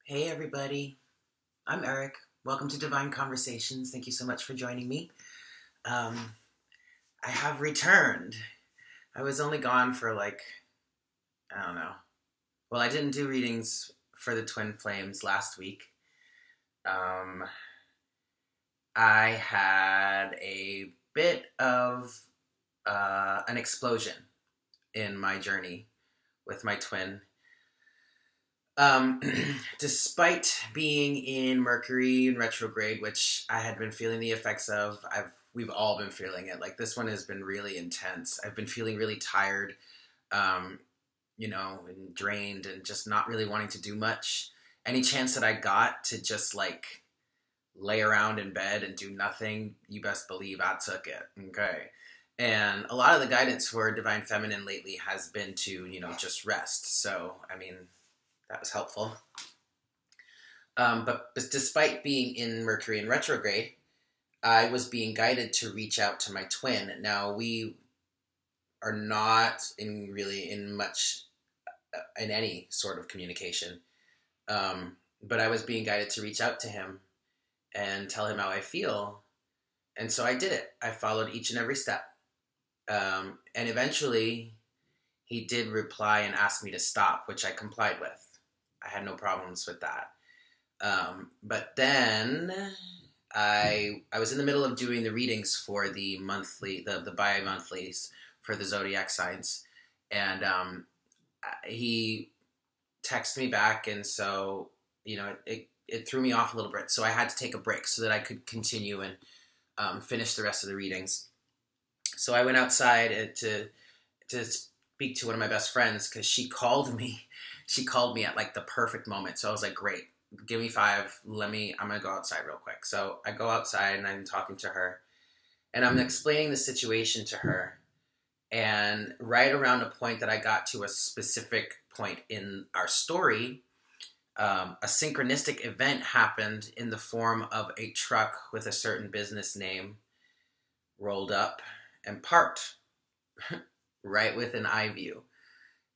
Hey everybody, I'm Eric. Welcome to Divine Conversations. Thank you so much for joining me. I have returned. I was only gone for I don't know. Well, I didn't do readings for the Twin Flames last week. Um, I had a bit of an explosion in my journey with my twin. Um, Despite being in Mercury in retrograde, which I had been feeling the effects of, we've all been feeling it. Like this one has been really intense. I've been feeling really tired, um, and drained, and just not really wanting to do much. Any chance that I got to just lay around in bed and do nothing, you best believe I took it. Okay. And a lot of the guidance for Divine Feminine lately has been to, just rest. So, that was helpful. But despite being in Mercury in retrograde, I was being guided to reach out to my twin. Now, we are not in any sort of communication. But I was being guided to reach out to him and tell him how I feel. And so I did it. I followed each and every step. And eventually, he did reply and ask me to stop, which I complied with. I had no problems with that. But then I was in the middle of doing the readings for the bi-monthlies for the Zodiac signs. And he texted me back, and so, it threw me off a little bit. So I had to take a break so that I could continue and finish the rest of the readings. So I went outside to speak to one of my best friends because she called me. She called me at the perfect moment. So I was like, great, give me 5. I'm going to go outside real quick. So I go outside and I'm talking to her and I'm explaining the situation to her. And right around a point that I got to a specific point in our story, a synchronistic event happened in the form of a truck with a certain business name rolled up and parked right within eye view.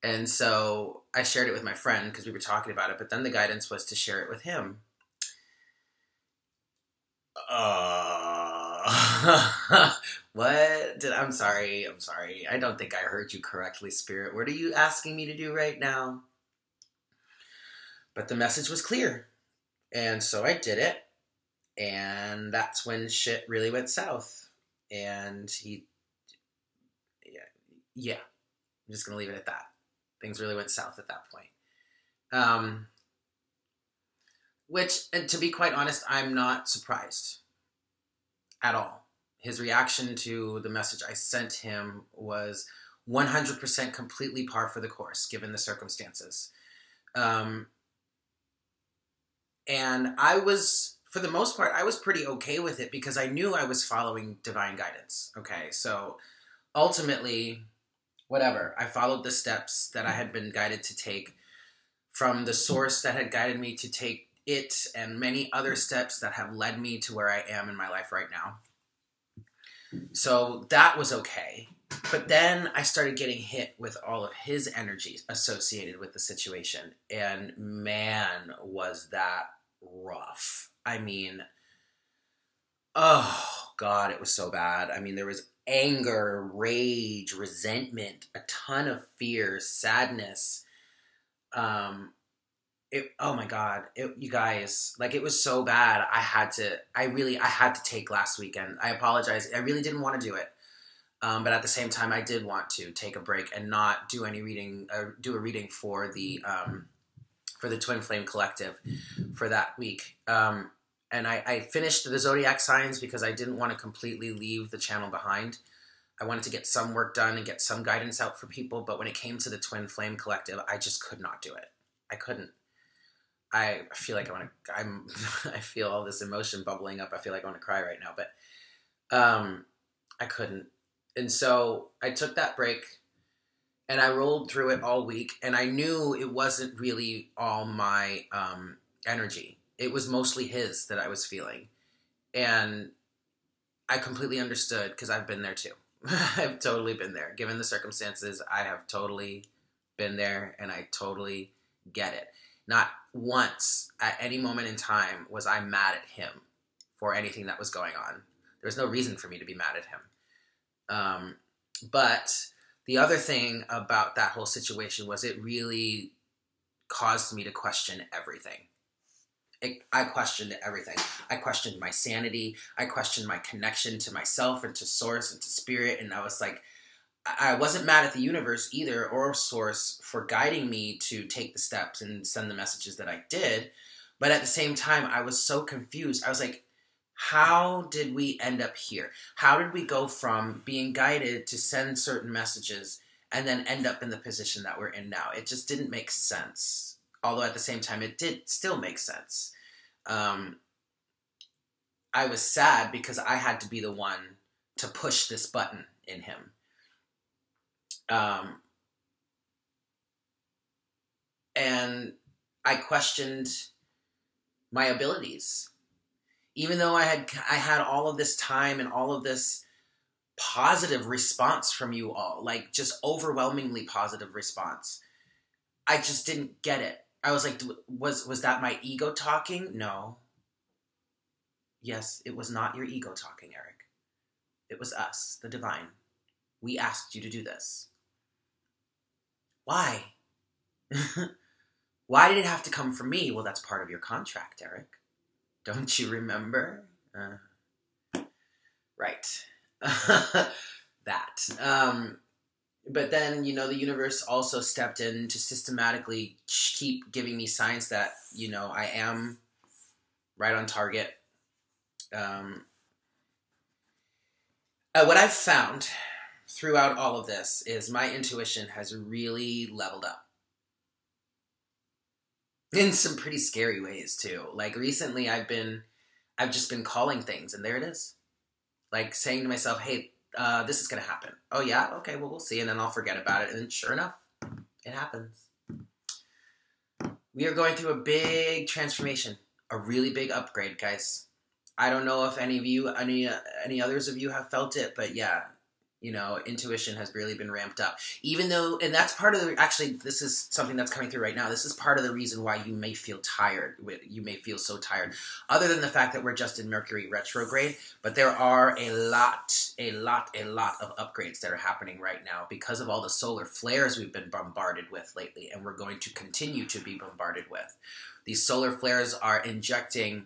And so I shared it with my friend because we were talking about it, but then the guidance was to share it with him. What? I'm sorry. I don't think I heard you correctly, Spirit. What are you asking me to do right now? But the message was clear. And so I did it. And that's when shit really went south. And yeah, I'm just going to leave it at that. Things really went south at that point. Which, and to be quite honest, I'm not surprised at all. His reaction to the message I sent him was 100% completely par for the course, given the circumstances. And I was, for the most part, I was pretty okay with it because I knew I was following divine guidance. Okay, so ultimately, whatever, I followed the steps that I had been guided to take from the source that had guided me to take it and many other steps that have led me to where I am in my life right now. So that was okay. But then I started getting hit with all of his energies associated with the situation. And man, was that rough. Oh God, it was so bad. there was anger, rage, resentment, a ton of fear, sadness. Oh my God, you guys, it was so bad. I had to take last weekend. I apologize. I really didn't want to do it. But at the same time, I did want to take a break and not do any reading, do a reading for the Twin Flame Collective for that week. And I finished the Zodiac signs because I didn't want to completely leave the channel behind. I wanted to get some work done and get some guidance out for people. But when it came to the Twin Flame Collective, I just could not do it. I couldn't. I feel like I feel all this emotion bubbling up. I feel like I want to cry right now, but I couldn't. And so I took that break and I rolled through it all week. And I knew it wasn't really all my energy. It was mostly his that I was feeling. And I completely understood because I've been there too. I've totally been there. Given the circumstances, I have totally been there and I totally get it. Not once at any moment in time was I mad at him for anything that was going on. There was no reason for me to be mad at him. But the other thing about that whole situation was it really caused me to question everything. I questioned everything. I questioned my sanity. I questioned my connection to myself and to source and to spirit. And I was like, I wasn't mad at the universe either or source for guiding me to take the steps and send the messages that I did. But at the same time, I was so confused. I was like, how did we end up here? How did we go from being guided to send certain messages and then end up in the position that we're in now? It just didn't make sense. Although at the same time, it did still make sense. I was sad because I had to be the one to push this button in him. And I questioned my abilities. Even though I had all of this time and all of this positive response from you all, like just overwhelmingly positive response, I just didn't get it. I was like, was that my ego talking? No. Yes, it was not your ego talking, Eric. It was us, the divine. We asked you to do this. Why? Why did it have to come from me? Well, that's part of your contract, Eric. Don't you remember? Right. That. But then, you know, the universe also stepped in to systematically keep giving me signs that, you know, I am right on target. What I've found throughout all of this is my intuition has really leveled up. In some pretty scary ways, too. Like, recently I've just been calling things, and there it is. Like, saying to myself, hey, this is going to happen. Oh, yeah? Okay, well, we'll see. And then I'll forget about it. And then sure enough, it happens. We are going through a big transformation. A really big upgrade, guys. I don't know if any others of you have felt it, but yeah, you know, intuition has really been ramped up. Even though, and that's part of the, actually, this is something that's coming through right now. This is part of the reason why you may feel tired. You may feel so tired. Other than the fact that we're just in Mercury retrograde, but there are a lot of upgrades that are happening right now because of all the solar flares we've been bombarded with lately, and we're going to continue to be bombarded with. These solar flares are injecting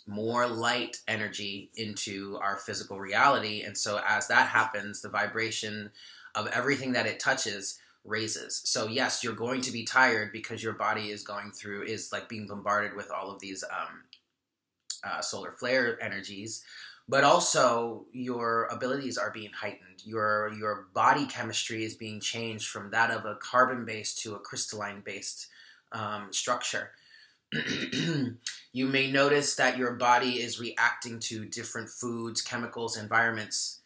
more light energy into our physical reality. And so as that happens, the vibration of everything that it touches raises. So yes, you're going to be tired because your body is like being bombarded with all of these solar flare energies, but also your abilities are being heightened. Your body chemistry is being changed from that of a carbon-based to a crystalline-based structure. You may notice that your body is reacting to different foods, chemicals, environments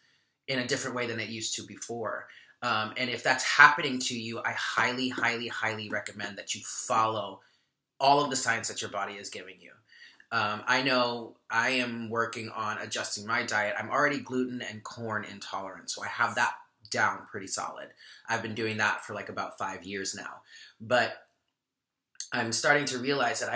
in a different way than it used to before. And if that's happening to you, I highly recommend that you follow all of the signs that your body is giving you. I know I am working on adjusting my diet. I'm already gluten and corn intolerant, so I have that down pretty solid. I've been doing that for like about 5 years now. But I'm starting to realize that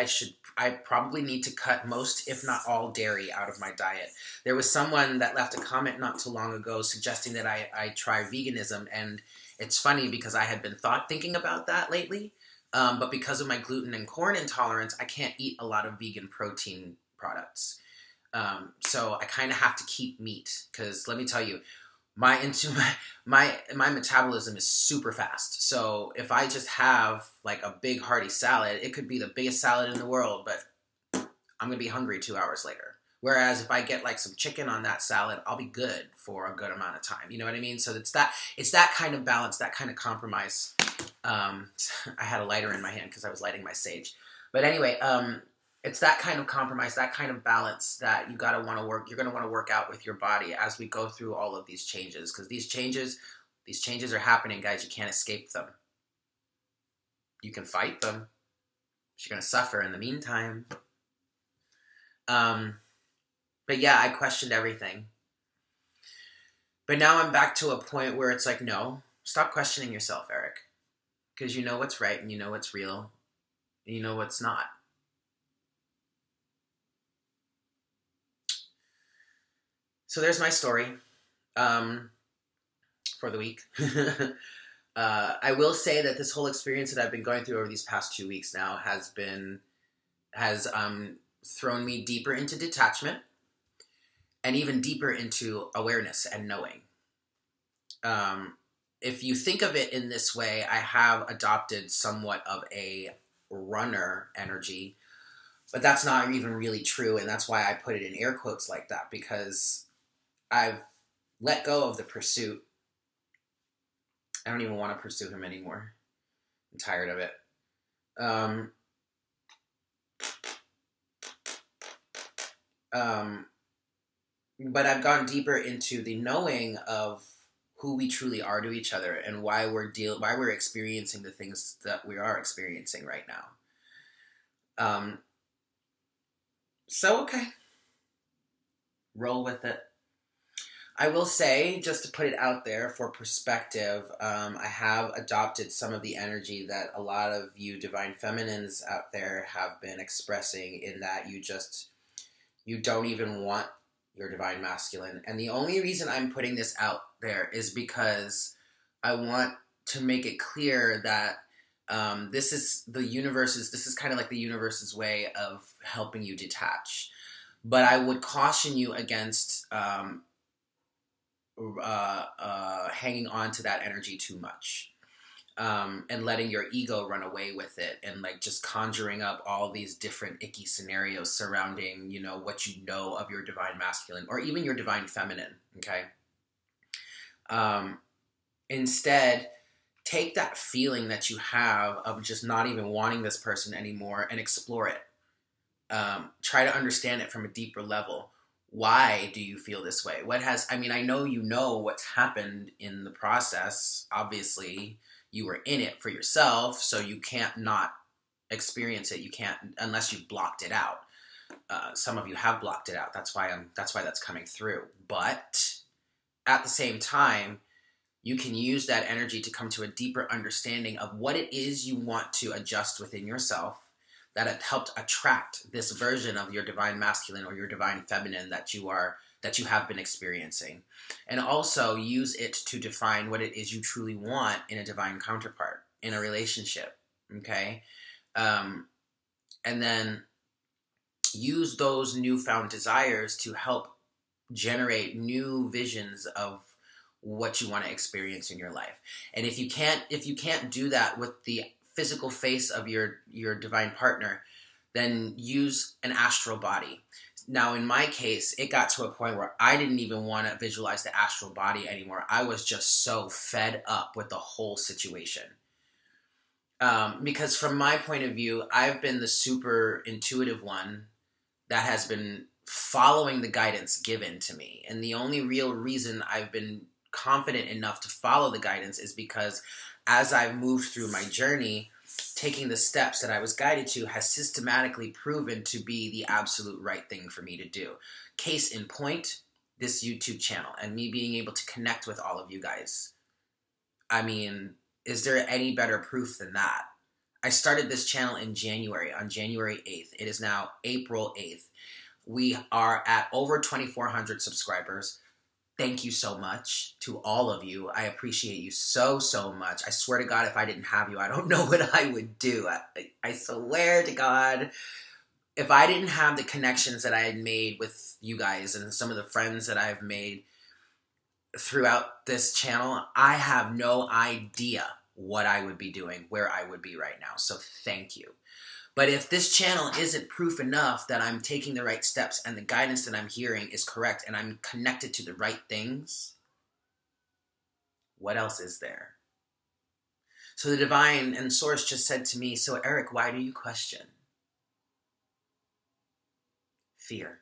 I probably need to cut most, if not all, dairy out of my diet. There was someone that left a comment not too long ago suggesting that I try veganism, and it's funny because I had been thinking about that lately, but because of my gluten and corn intolerance, I can't eat a lot of vegan protein products. So I kind of have to keep meat, because let me tell you, my metabolism is super fast. So if I just have like a big hearty salad, it could be the biggest salad in the world, but I'm gonna be hungry 2 hours later. Whereas if I get like some chicken on that salad, I'll be good for a good amount of time. You know what I mean? So it's that kind of balance, that kind of compromise. I had a lighter in my hand because I was lighting my sage. But anyway, it's that kind of compromise, that kind of balance that you're going to want to work out with your body as we go through all of these changes. Because these changes are happening, guys. You can't escape them. You can fight them, but you're going to suffer in the meantime. But yeah, I questioned everything. But now I'm back to a point where it's like, no, stop questioning yourself, Eric. Because you know what's right and you know what's real. you know what's not. So there's my story for the week. I will say that this whole experience that I've been going through over these past 2 weeks now has thrown me deeper into detachment and even deeper into awareness and knowing. If you think of it in this way, I have adopted somewhat of a runner energy, but that's not even really true, and that's why I put it in air quotes like that, because I've let go of the pursuit. I don't even want to pursue him anymore. I'm tired of it. But I've gone deeper into the knowing of who we truly are to each other and why we're experiencing the things that we are experiencing right now. So okay, roll with it. I will say, just to put it out there for perspective, I have adopted some of the energy that a lot of you divine feminines out there have been expressing, in that you don't even want your divine masculine. And the only reason I'm putting this out there is because I want to make it clear that this is kind of like the universe's way of helping you detach. But I would caution you against hanging on to that energy too much, and letting your ego run away with it, and like just conjuring up all these different icky scenarios surrounding, what you know of your divine masculine or even your divine feminine. Okay. Instead, take that feeling that you have of just not even wanting this person anymore and explore it. Try to understand it from a deeper level. Why do you feel this way? I know you know what's happened in the process. Obviously, you were in it for yourself, so you can't not experience it. You can't, unless you've blocked it out. Some of you have blocked it out. That's why that's coming through. But at the same time, you can use that energy to come to a deeper understanding of what it is you want to adjust within yourself that have helped attract this version of your divine masculine or your divine feminine that you have been experiencing. And also use it to define what it is you truly want in a divine counterpart, in a relationship. Okay? And then use those newfound desires to help generate new visions of what you want to experience in your life. And if you can't do that with the physical face of your divine partner, then use an astral body. Now, in my case, it got to a point where I didn't even want to visualize the astral body anymore. I was just so fed up with the whole situation. Because from my point of view, I've been the super intuitive one that has been following the guidance given to me. And the only real reason I've been confident enough to follow the guidance is because as I've moved through my journey, taking the steps that I was guided to has systematically proven to be the absolute right thing for me to do. Case in point, this YouTube channel and me being able to connect with all of you guys. I mean, is there any better proof than that? I started this channel in January, on January 8th. It is now April 8th. We are at over 2,400 subscribers. Thank you so much to all of you. I appreciate you so, so much. I swear to God, if I didn't have you, I don't know what I would do. I swear to God, if I didn't have the connections that I had made with you guys and some of the friends that I've made throughout this channel, I have no idea what I would be doing, where I would be right now. So thank you. But if this channel isn't proof enough that I'm taking the right steps and the guidance that I'm hearing is correct and I'm connected to the right things, what else is there? So the divine and source just said to me, so Eric, why do you question? Fear.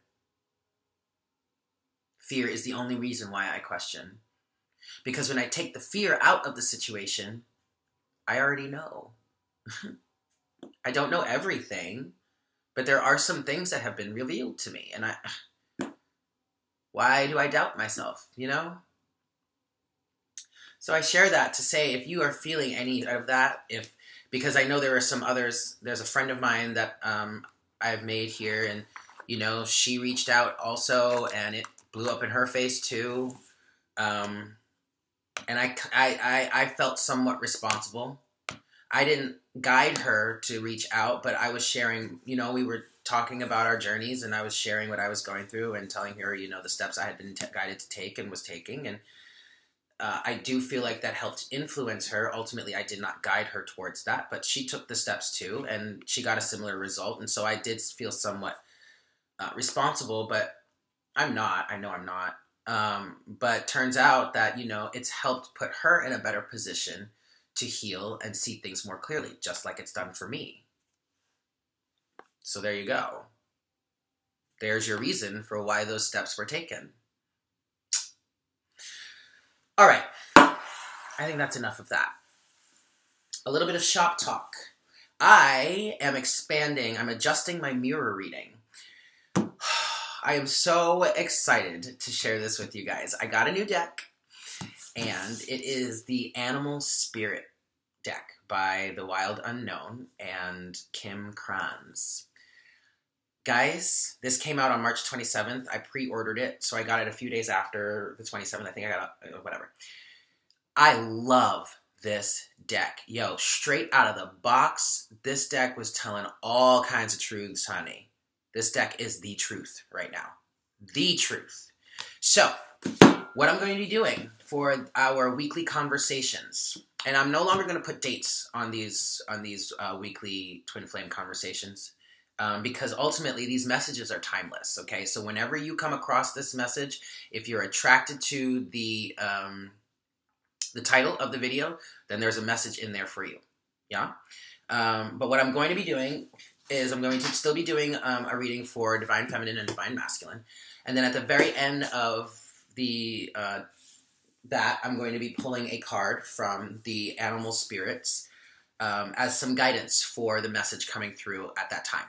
Fear is the only reason why I question. Because when I take the fear out of the situation, I already know. I don't know everything, but there are some things that have been revealed to me. And why do I doubt myself, So I share that to say, if you are feeling any of that, if because I know there are some others. There's a friend of mine that I've made here, and you know, she reached out also, and it blew up in her face too. And I felt somewhat responsible. I didn't guide her to reach out, but I was sharing, you know, we were talking about our journeys, and I was sharing what I was going through and telling her, you know, the steps I had been guided to take and was taking. And I do feel like that helped influence her. Ultimately, I did not guide her towards that, but she took the steps too, and she got a similar result. And so I did feel somewhat responsible, but I'm not. I know I'm not. But turns out that, you know, it's helped put her in a better position to heal and see things more clearly, just like it's done for me. So there you go. There's your reason for why those steps were taken. All right. I think that's enough of that. A little bit of shop talk. I am expanding. I'm adjusting my mirror reading. I am so excited to share this with you guys. I got a new deck, and it is the Animal Spirit deck by The Wild Unknown and Kim Kranz. Guys, this came out on March 27th. I pre-ordered it, so I got it a few days after the 27th. I think I got it, whatever. I love this deck. Yo, straight out of the box, this deck was telling all kinds of truths, honey. This deck is the truth right now. The truth. So, what I'm going to be doing for our weekly conversations, and I'm no longer going to put dates on these weekly Twin Flame conversations, because ultimately these messages are timeless, okay? So whenever you come across this message, if you're attracted to the title of the video, then there's a message in there for you, yeah? But what I'm going to be doing is I'm going to still be doing a reading for Divine Feminine and Divine Masculine. And then at the very end of the that, I'm going to be pulling a card from the Animal Spirits as some guidance for the message coming through at that time.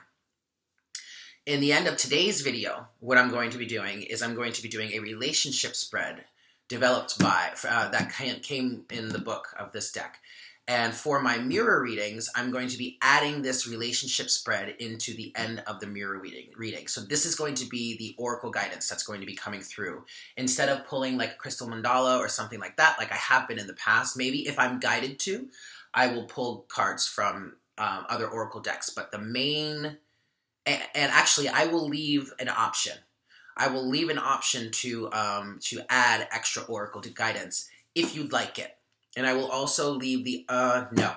In the end of today's video, what I'm going to be doing is I'm going to be doing a relationship spread developed by, that came in the book of this deck. And for my mirror readings, I'm going to be adding this relationship spread into the end of the mirror reading. So this is going to be the oracle guidance that's going to be coming through. Instead of pulling like a crystal mandala or something like that, like I have been in the past, maybe if I'm guided to, I will pull cards from other oracle decks. But the main, and actually I will leave an option. I will leave an option to add extra oracle to guidance if you'd like it. And I will also leave the, no.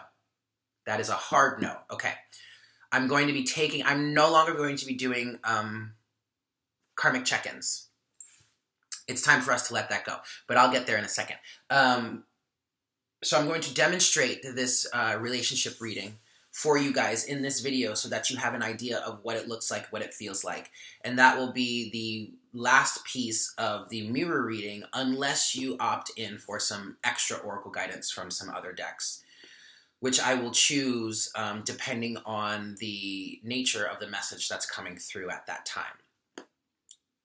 That is a hard no. Okay. I'm no longer going to be doing karmic check-ins. It's time for us to let that go. But I'll get there in a second. So I'm going to demonstrate this relationship reading for you guys in this video so that you have an idea of what it looks like, what it feels like. And that will be the last piece of the mirror reading unless you opt in for some extra oracle guidance from some other decks, which I will choose depending on the nature of the message that's coming through at that time.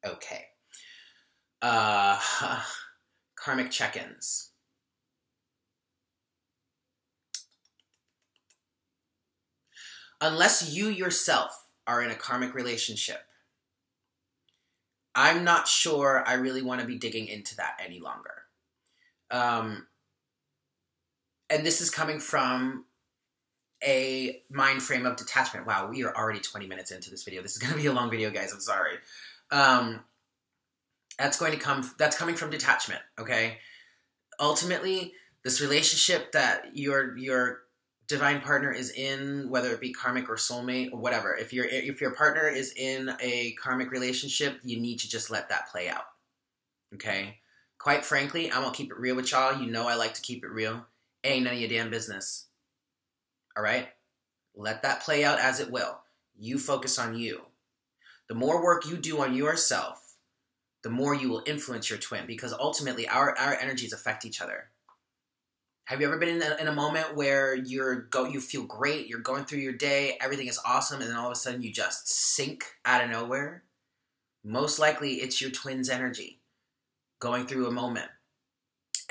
Okay. Karmic check-ins. Unless you yourself are in a karmic relationship, I'm not sure I really want to be digging into that any longer. And this is coming from a mind frame of detachment. Wow, we are already 20 minutes into this video. This is going to be a long video, guys. I'm sorry. That's coming from detachment, okay? Ultimately, this relationship that your divine partner is in, whether it be karmic or soulmate or whatever, if your partner is in a karmic relationship, you need to just let that play out. Okay? Quite frankly, I'm gonna keep it real with y'all. You know I like to keep it real. Ain't none of your damn business. Alright? Let that play out as it will. You focus on you. The more work you do on yourself, the more you will influence your twin, because ultimately our energies affect each other. Have you ever been in a moment where you feel great, you're going through your day, everything is awesome, and then all of a sudden you just sink out of nowhere? Most likely it's your twin's energy going through a moment.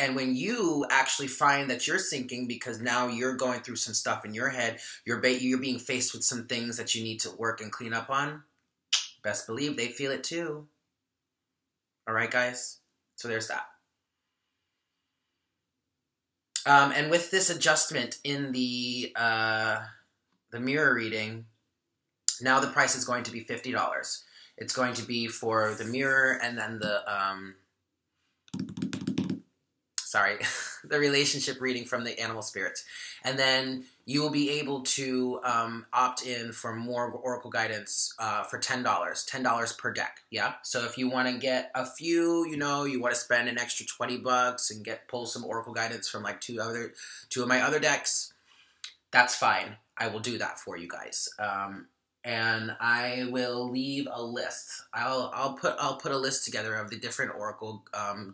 And when you actually find that you're sinking because now you're going through some stuff in your head, you're being faced with some things that you need to work and clean up on, best believe they feel it too. All right, guys? So there's that. And with this adjustment in the mirror reading, now the price is going to be $50. It's going to be for the mirror and then the, the relationship reading from the animal spirits. And then you will be able to opt in for more oracle guidance for $10. $10 per deck, yeah? So if you want to get a few, you want to spend an extra $20 and pull some oracle guidance from like two of my other decks, that's fine. I will do that for you guys. And I will leave a list. I'll put a list together of the different oracle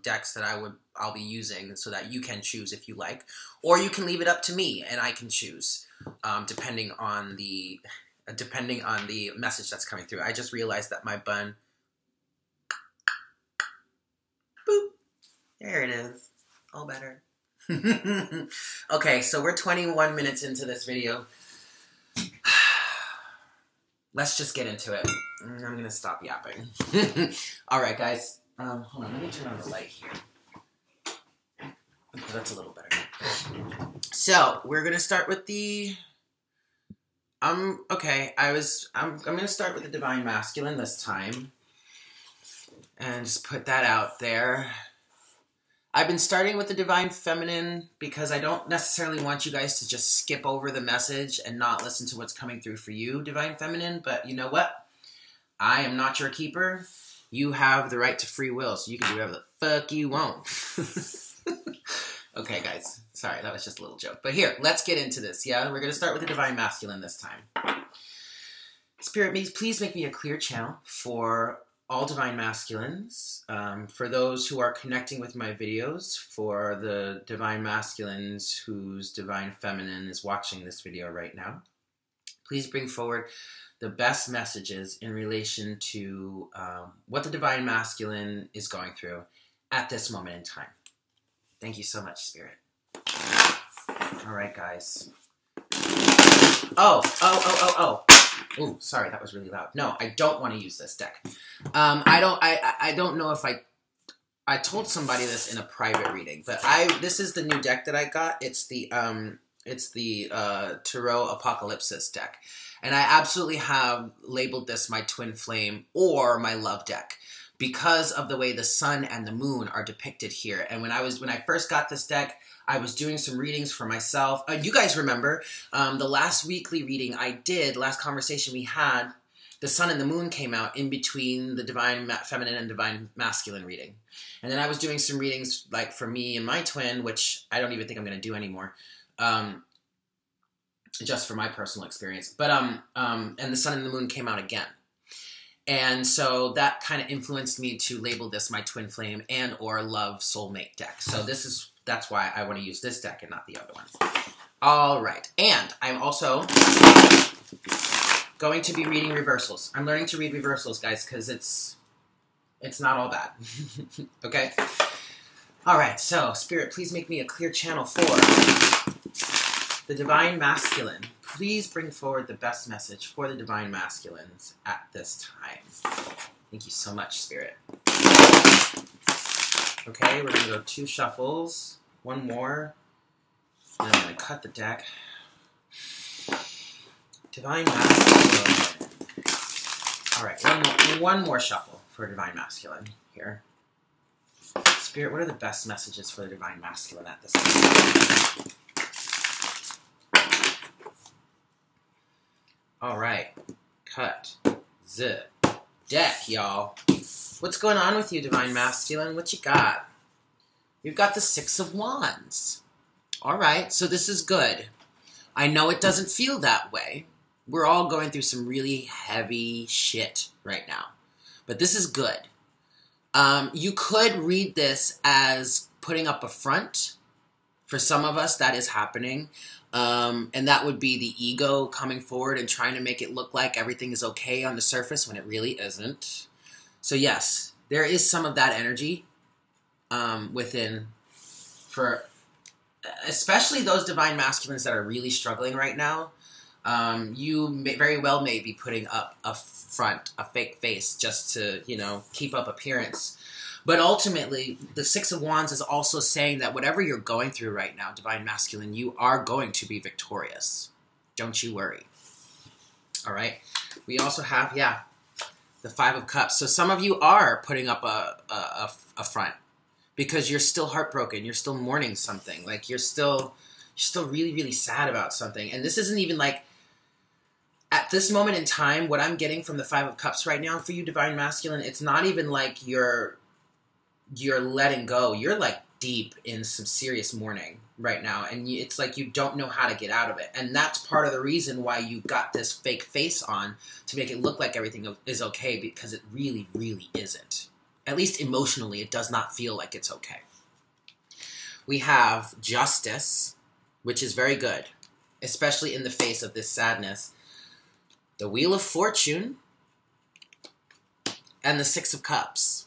decks that I'll be using, so that you can choose if you like, or you can leave it up to me and I can choose, depending on the message that's coming through. I just realized that my bun, boop, there it is, all better. Okay, so we're 21 minutes into this video. Let's just get into it. I'm going to stop yapping. All right, guys. Hold on. Let me turn on the light here. Okay, that's a little better. So, we're going to start with the... okay. I'm going to start with the Divine Masculine this time. And just put that out there. I've been starting with the Divine Feminine because I don't necessarily want you guys to just skip over the message and not listen to what's coming through for you, Divine Feminine. But you know what? I am not your keeper. You have the right to free will, so you can do whatever the fuck you want. Okay, guys. Sorry, that was just a little joke. But here, let's get into this, yeah? We're going to start with the Divine Masculine this time. Spirit, please make me a clear channel for all Divine Masculines, for those who are connecting with my videos, for the Divine Masculines whose Divine Feminine is watching this video right now. Please bring forward the best messages in relation to what the Divine Masculine is going through at this moment in time. Thank you so much, Spirit. All right, guys. Oh. Ooh, sorry, that was really loud. No, I don't want to use this deck. I don't know if I told somebody this in a private reading, but this is the new deck that I got. It's the Tarot Apocalypsis deck. And I absolutely have labeled this my Twin Flame or my Love deck because of the way the sun and the moon are depicted here. And when I first got this deck, I was doing some readings for myself. You guys remember the last weekly reading I did, last conversation we had, the sun and the moon came out in between the Divine Feminine and Divine Masculine reading. And then I was doing some readings like for me and my twin, which I don't even think I'm going to do anymore, just for my personal experience. But and the sun and the moon came out again. And so that kind of influenced me to label this my Twin Flame and or Love Soulmate deck. So that's why I want to use this deck and not the other one. All right. And I'm also going to be reading reversals. I'm learning to read reversals, guys, because it's not all bad. Okay? All right. So, Spirit, please make me a clear channel for the Divine Masculine. Please bring forward the best message for the Divine Masculines at this time. Thank you so much, Spirit. Okay, we're going to go 2 shuffles. One more. And I'm going to cut the deck. Divine Masculine. Alright, one more shuffle for Divine Masculine here. Spirit, what are the best messages for the Divine Masculine at this time? Alright. Cut the deck, y'all. What's going on with you, Divine Masculine? What you got? You've got the 6 of Wands. Alright, so this is good. I know it doesn't feel that way. We're all going through some really heavy shit right now. But this is good. You could read this as putting up a front. For some of us, that is happening. And that would be the ego coming forward and trying to make it look like everything is okay on the surface when it really isn't. So yes, there is some of that energy within for especially those divine masculines that are really struggling right now. Very well may be putting up a fake face just to, keep up appearance. But ultimately, the Six of Wands is also saying that whatever you're going through right now, divine masculine, you are going to be victorious. Don't you worry. All right. We also have, the Five of Cups. So some of you are putting up a front because you're still heartbroken. You're still mourning something. Like you're still really, really sad about something. And this isn't even like, at this moment in time, what I'm getting from the Five of Cups right now for you, divine masculine, it's not even like you're letting go. You're like deep in some serious mourning right now. And it's like you don't know how to get out of it. And that's part of the reason why you got this fake face on, to make it look like everything is okay, because it really, really isn't. At least emotionally, it does not feel like it's okay. We have Justice, which is very good, especially in the face of this sadness. The Wheel of Fortune and the Six of Cups.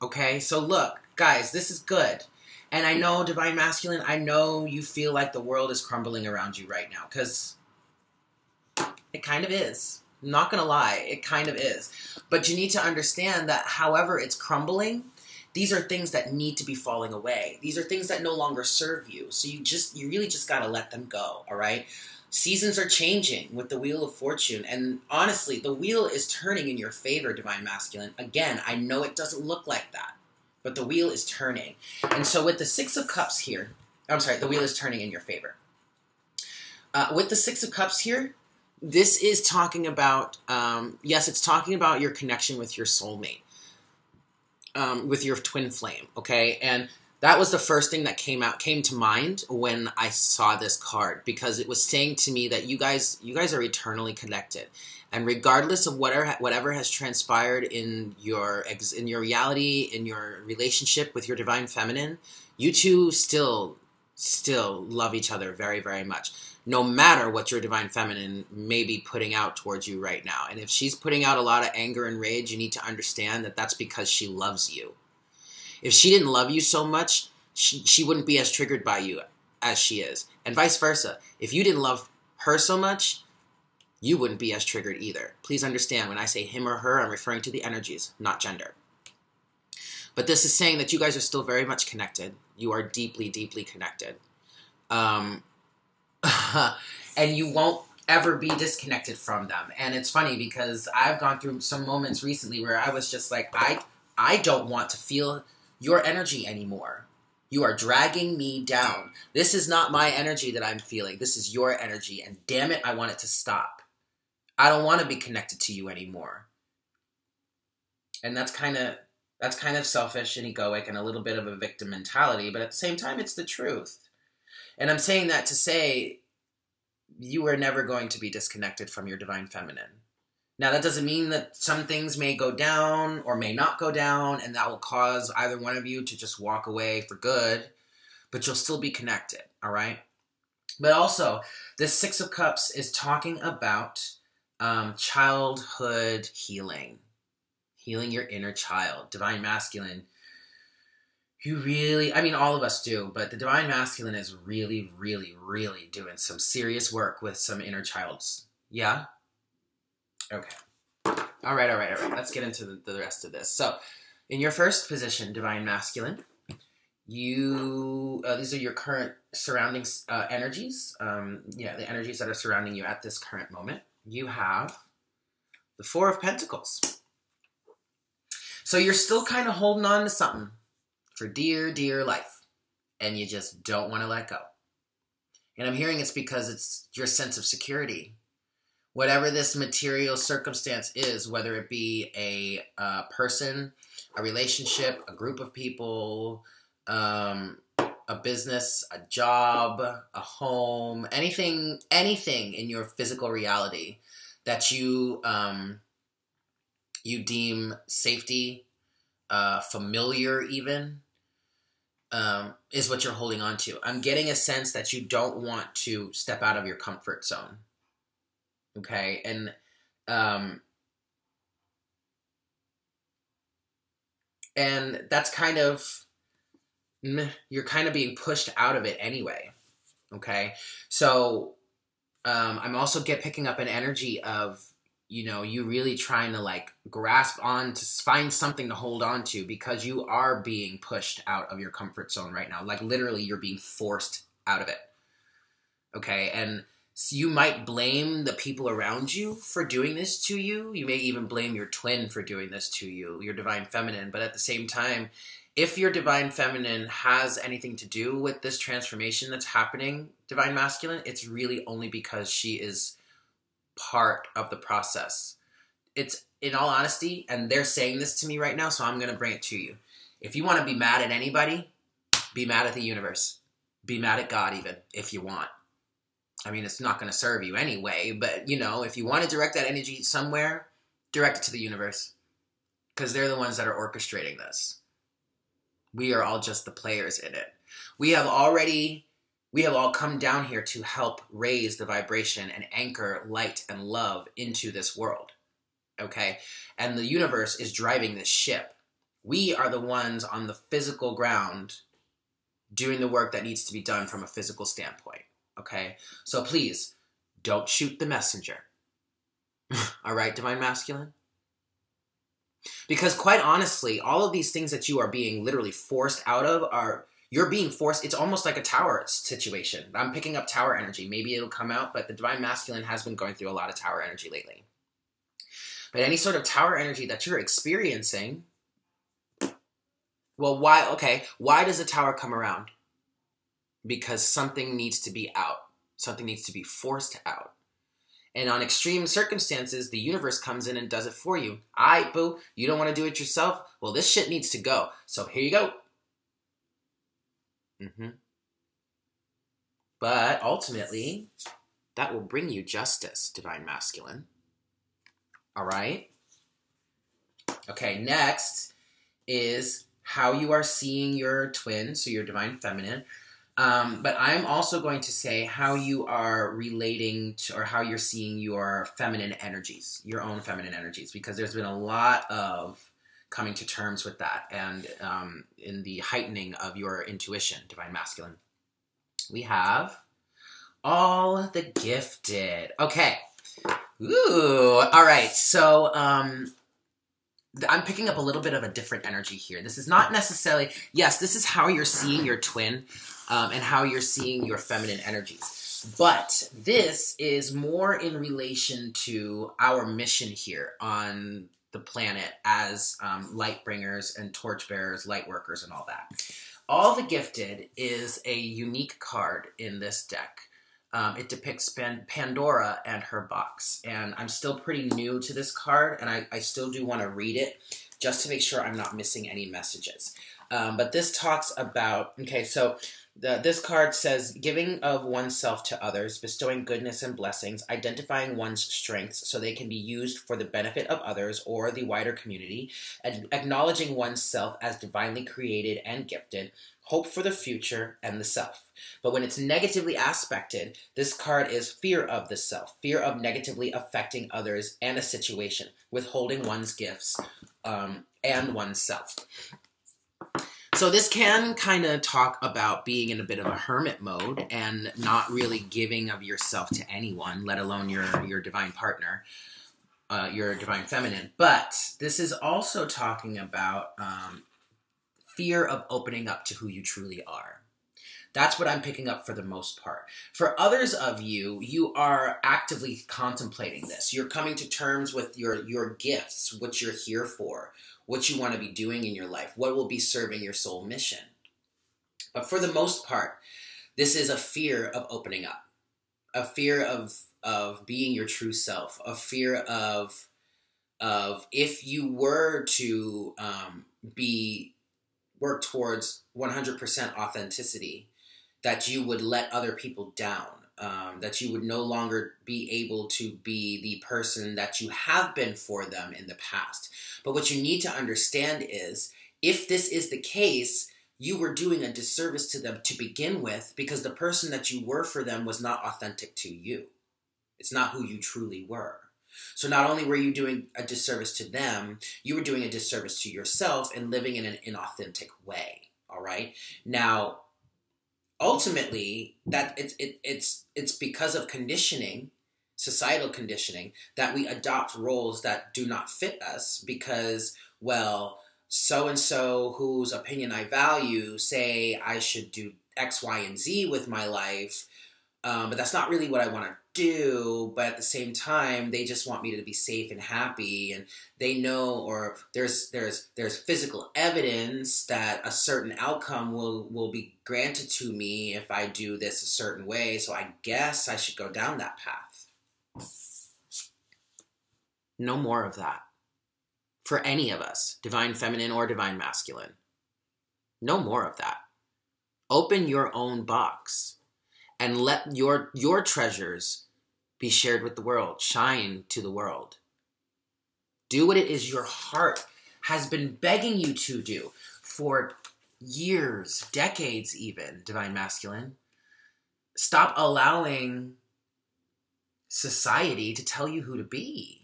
Okay, so look, guys, this is good. And I know, divine masculine, I know you feel like the world is crumbling around you right now, because it kind of is. I'm not going to lie, it kind of is. But you need to understand that however it's crumbling, these are things that need to be falling away. These are things that no longer serve you. So you really just got to let them go, all right? Seasons are changing with the Wheel of Fortune. And honestly, the wheel is turning in your favor, divine masculine. Again, I know it doesn't look like that, but the wheel is turning. And so with the Six of Cups here, the wheel is turning in your favor. With the Six of Cups here, this is talking about, yes, it's talking about your connection with your soulmate, with your twin flame, okay? And that was the first thing that came to mind when I saw this card, because it was saying to me that you guys are eternally connected, and regardless of whatever has transpired in your reality, in your relationship with your divine feminine, you two still love each other very, very much, no matter what your divine feminine may be putting out towards you right now. And if she's putting out a lot of anger and rage, you need to understand that that's because she loves you. If she didn't love you so much, she wouldn't be as triggered by you as she is. And vice versa. If you didn't love her so much, you wouldn't be as triggered either. Please understand, when I say him or her, I'm referring to the energies, not gender. But this is saying that you guys are still very much connected. You are deeply, deeply connected. And you won't ever be disconnected from them. And it's funny because I've gone through some moments recently where I was just like, I don't want to feel your energy anymore. You are dragging me down. This is not my energy that I'm feeling. This is your energy. And damn it, I want it to stop. I don't want to be connected to you anymore. And that's kind of selfish and egoic and a little bit of a victim mentality. But at the same time, it's the truth. And I'm saying that to say you are never going to be disconnected from your divine feminine. Now, that doesn't mean that some things may go down or may not go down, and that will cause either one of you to just walk away for good, but you'll still be connected, all right? But also, this Six of Cups is talking about childhood healing your inner child. Divine masculine, you really, all of us do, but the divine masculine is really, really, really doing some serious work with some inner childs. Yeah? Okay. All right. Let's get into the rest of this. So, in your first position, divine masculine, these are your current surroundings, energies. The energies that are surrounding you at this current moment. You have the Four of Pentacles. So you're still kind of holding on to something for dear, dear life, and you just don't want to let go. And I'm hearing it's because it's your sense of security. Whatever this material circumstance is, whether it be a person, a relationship, a group of people, a business, a job, a home, anything in your physical reality that you deem safety, familiar even, is what you're holding on to. I'm getting a sense that you don't want to step out of your comfort zone. Okay, and that's kind of you're kind of being pushed out of it anyway. Okay, so I'm also picking up an energy of, you really trying to like grasp on to find something to hold on to, because you are being pushed out of your comfort zone right now. Like literally you're being forced out of it. Okay. And so you might blame the people around you for doing this to you. You may even blame your twin for doing this to you, your divine feminine. But at the same time, if your divine feminine has anything to do with this transformation that's happening, divine masculine, it's really only because she is part of the process. It's, in all honesty, and they're saying this to me right now, so I'm going to bring it to you. If you want to be mad at anybody, be mad at the universe. Be mad at God even, if you want. I mean, it's not going to serve you anyway, but, if you want to direct that energy somewhere, direct it to the universe. Because they're the ones that are orchestrating this. We are all just the players in it. We have all come down here to help raise the vibration and anchor light and love into this world. Okay? And the universe is driving this ship. We are the ones on the physical ground doing the work that needs to be done from a physical standpoint. Okay? So please, don't shoot the messenger. All right, divine masculine? Because quite honestly, all of these things that you are being literally forced out of you're being forced. It's almost like a tower situation. I'm picking up tower energy. Maybe it'll come out, but the divine masculine has been going through a lot of tower energy lately. But any sort of tower energy that you're experiencing, well, why does the tower come around? Because something needs to be out. Something needs to be forced out. And on extreme circumstances, the universe comes in and does it for you. Boo, you don't want to do it yourself? Well, this shit needs to go. So here you go. But ultimately, that will bring you justice, divine masculine. All right? Okay, next is how you are seeing your twin, so your divine feminine. But I'm also going to say how you are relating to, or how you're seeing your feminine energies, your own feminine energies, because there's been a lot of coming to terms with that, and in the heightening of your intuition, divine masculine. We have all the gifted. Okay. Ooh. All right. So, I'm picking up a little bit of a different energy here. This is not necessarily, yes, this is how you're seeing your twin, and how you're seeing your feminine energies. But this is more in relation to our mission here on the planet as light bringers and torch bearers, light workers, and all that. All the Gifted is a unique card in this deck. It depicts Pandora and her box. And I'm still pretty new to this card, and I still do want to read it just to make sure I'm not missing any messages. But this talks about, this card says, giving of oneself to others, bestowing goodness and blessings, identifying one's strengths so they can be used for the benefit of others or the wider community, and acknowledging oneself as divinely created and gifted, hope for the future and the self. But when it's negatively aspected, this card is fear of the self, fear of negatively affecting others and a situation, withholding one's gifts and oneself. So this can kind of talk about being in a bit of a hermit mode and not really giving of yourself to anyone, let alone your divine partner, your divine feminine. But this is also talking about fear of opening up to who you truly are. That's what I'm picking up for the most part. For others of you, you are actively contemplating this. You're coming to terms with your gifts, what you're here for, what you want to be doing in your life, what will be serving your soul mission. But for the most part, this is a fear of opening up, a fear of being your true self, a fear of if you were to work towards 100% authenticity, that you would let other people down, that you would no longer be able to be the person that you have been for them in the past. But what you need to understand is, if this is the case, you were doing a disservice to them to begin with, because the person that you were for them was not authentic to you. It's not who you truly were. So not only were you doing a disservice to them, you were doing a disservice to yourself and living in an inauthentic way. All right. Now, ultimately, that it's because of conditioning, societal conditioning, that we adopt roles that do not fit us because, well, so and so whose opinion I value say I should do X, Y, and Z with my life, but that's not really what I want to do. But at the same time, they just want me to be safe and happy, and they know, or there's physical evidence that a certain outcome will be granted to me if I do this a certain way. So I guess I should go down that path. No more of that for any of us, divine feminine or divine masculine. No more of that. Open your own box and let your treasures be shared with the world. Shine to the world. Do what it is your heart has been begging you to do for years, decades even, divine masculine. Stop allowing society to tell you who to be.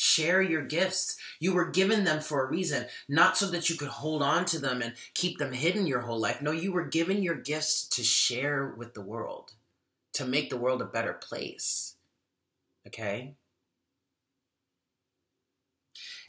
Share your gifts. You were given them for a reason, not so that you could hold on to them and keep them hidden your whole life. No, you were given your gifts to share with the world, to make the world a better place. Okay?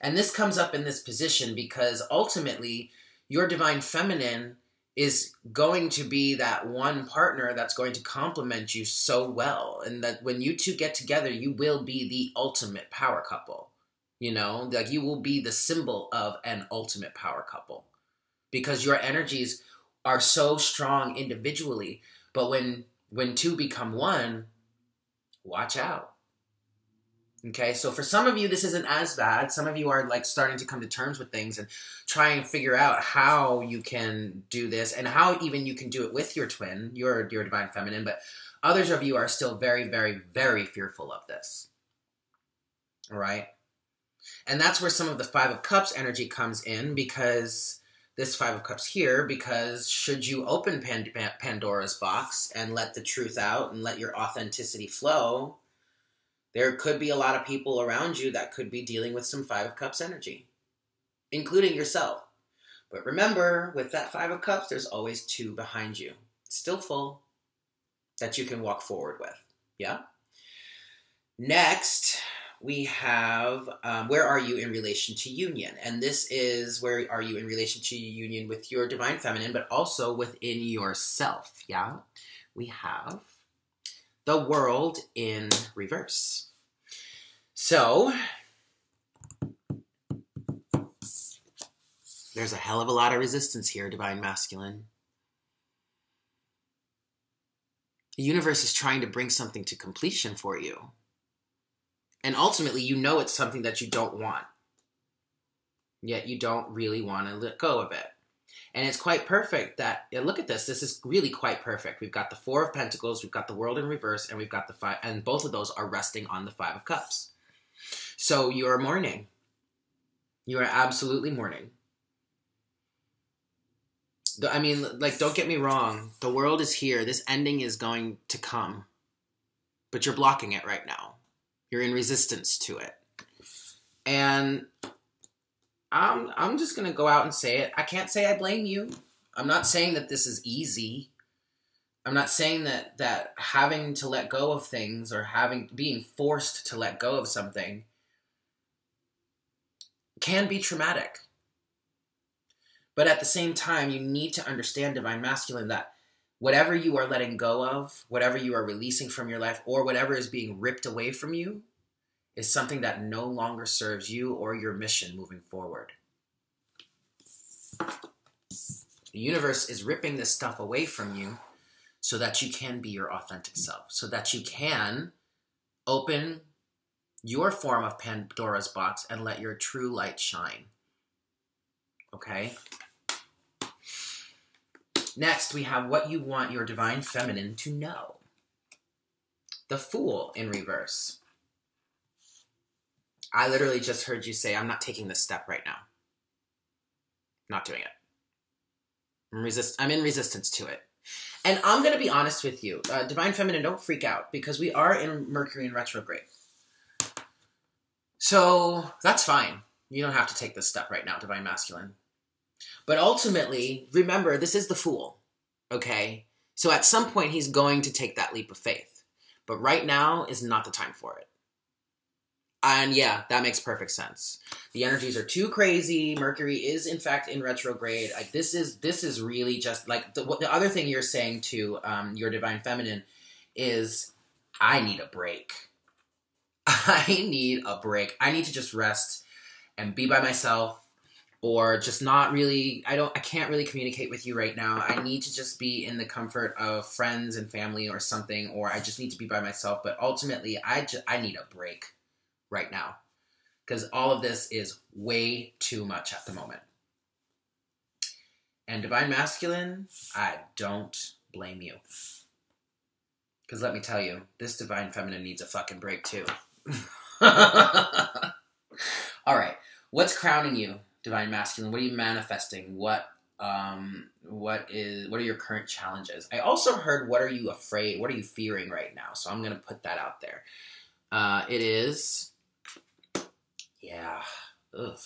And this comes up in this position because ultimately your divine feminine is going to be that one partner that's going to complement you so well. And that when you two get together, you will be the ultimate power couple. You know, like you will be the symbol of an ultimate power couple because your energies are so strong individually. But when two become one, watch out. Okay, so for some of you, this isn't as bad. Some of you are like starting to come to terms with things and try and figure out how you can do this and how even you can do it with your twin, your divine feminine. But others of you are still very, very, very fearful of this. All right? And that's where some of the Five of Cups energy comes in because this Five of Cups here, because should you open Pandora's box and let the truth out and let your authenticity flow, there could be a lot of people around you that could be dealing with some Five of Cups energy, including yourself. But remember, with that Five of Cups, there's always two behind you. It's still full that you can walk forward with. Yeah? Next, we have where are you in relation to union? And this is where are you in relation to union with your divine feminine, but also within yourself. Yeah? We have the World in reverse. So, there's a hell of a lot of resistance here, divine masculine. The universe is trying to bring something to completion for you. And ultimately, you know it's something that you don't want. Yet you don't really want to let go of it. And it's quite perfect that, look at this, this is really quite perfect. We've got the Four of Pentacles, we've got the World in reverse, and we've got the Five, and both of those are resting on the Five of Cups. So you're mourning. You are absolutely mourning. I mean, like, don't get me wrong. The world is here. This ending is going to come. But you're blocking it right now. You're in resistance to it. And I'm just going to go out and say it. I can't say I blame you. I'm not saying that this is easy. I'm not saying that having to let go of things or being forced to let go of something can be traumatic. But at the same time, you need to understand, divine masculine, that whatever you are letting go of, whatever you are releasing from your life, or whatever is being ripped away from you, is something that no longer serves you or your mission moving forward. The universe is ripping this stuff away from you so that you can be your authentic self, so that you can open your form of Pandora's box and let your true light shine. Okay? Next, we have what you want your divine feminine to know. The Fool in reverse. I literally just heard you say, I'm not taking this step right now. Not doing it. I'm in resistance to it. And I'm going to be honest with you. Divine feminine, don't freak out because we are in Mercury in retrograde. So that's fine. You don't have to take this step right now, divine masculine. But ultimately, remember, this is the Fool, okay? So at some point, he's going to take that leap of faith. But right now is not the time for it. And yeah, that makes perfect sense. The energies are too crazy. Mercury is, in fact, in retrograde. Like this is really just like the other thing you're saying to your divine feminine is, I need a break. I need a break. I need to just rest and be by myself, or just not really. I can't really communicate with you right now. I need to just be in the comfort of friends and family or something, or I just need to be by myself. But ultimately, I need a break right now, because all of this is way too much at the moment. And divine masculine, I don't blame you. Because let me tell you, this divine feminine needs a fucking break too. All right. What's crowning you, divine masculine? What are you manifesting? What are your current challenges? I also heard, what are you afraid? What are you fearing right now? So I'm going to put that out there. It is... Yeah. Ugh.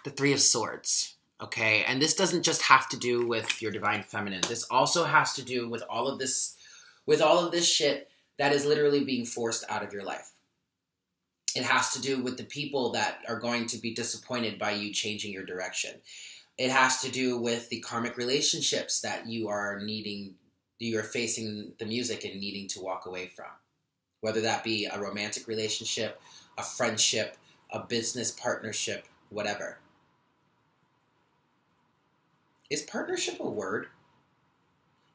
The Three of Swords. Okay. And this doesn't just have to do with your divine feminine. This also has to do with all of this shit that is literally being forced out of your life. It has to do with the people that are going to be disappointed by you changing your direction. It has to do with the karmic relationships that you are facing the music and needing to walk away from. Whether that be a romantic relationship, a friendship, a business partnership, whatever. Is partnership a word?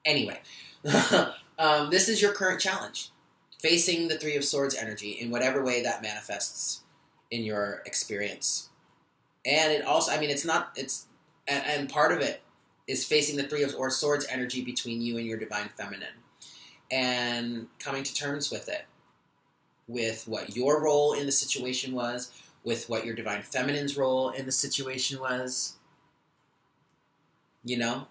Anyway, this is your current challenge. Facing the Three of Swords energy in whatever way that manifests in your experience. And it also, and part of it is facing the Three of Swords energy between you and your divine feminine. And coming to terms with it. With what your role in the situation was, with what your divine feminine's role in the situation was. You know?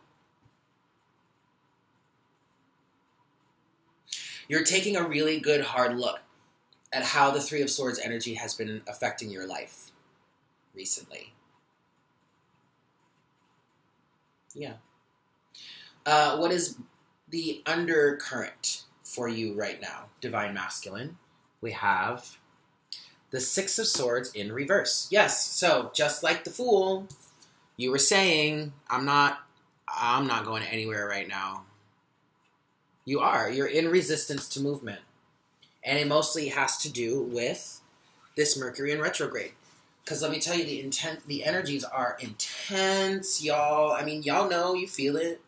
You're taking a really good hard look at how the Three of Swords energy has been affecting your life recently. Yeah. What is the undercurrent for you right now, divine masculine? We have the Six of Swords in reverse. Yes, so just like the Fool, you were saying, I'm not going anywhere right now. You're in resistance to movement. And it mostly has to do with this Mercury in retrograde. Because let me tell you, the energies are intense, y'all. I mean, y'all know, you feel it.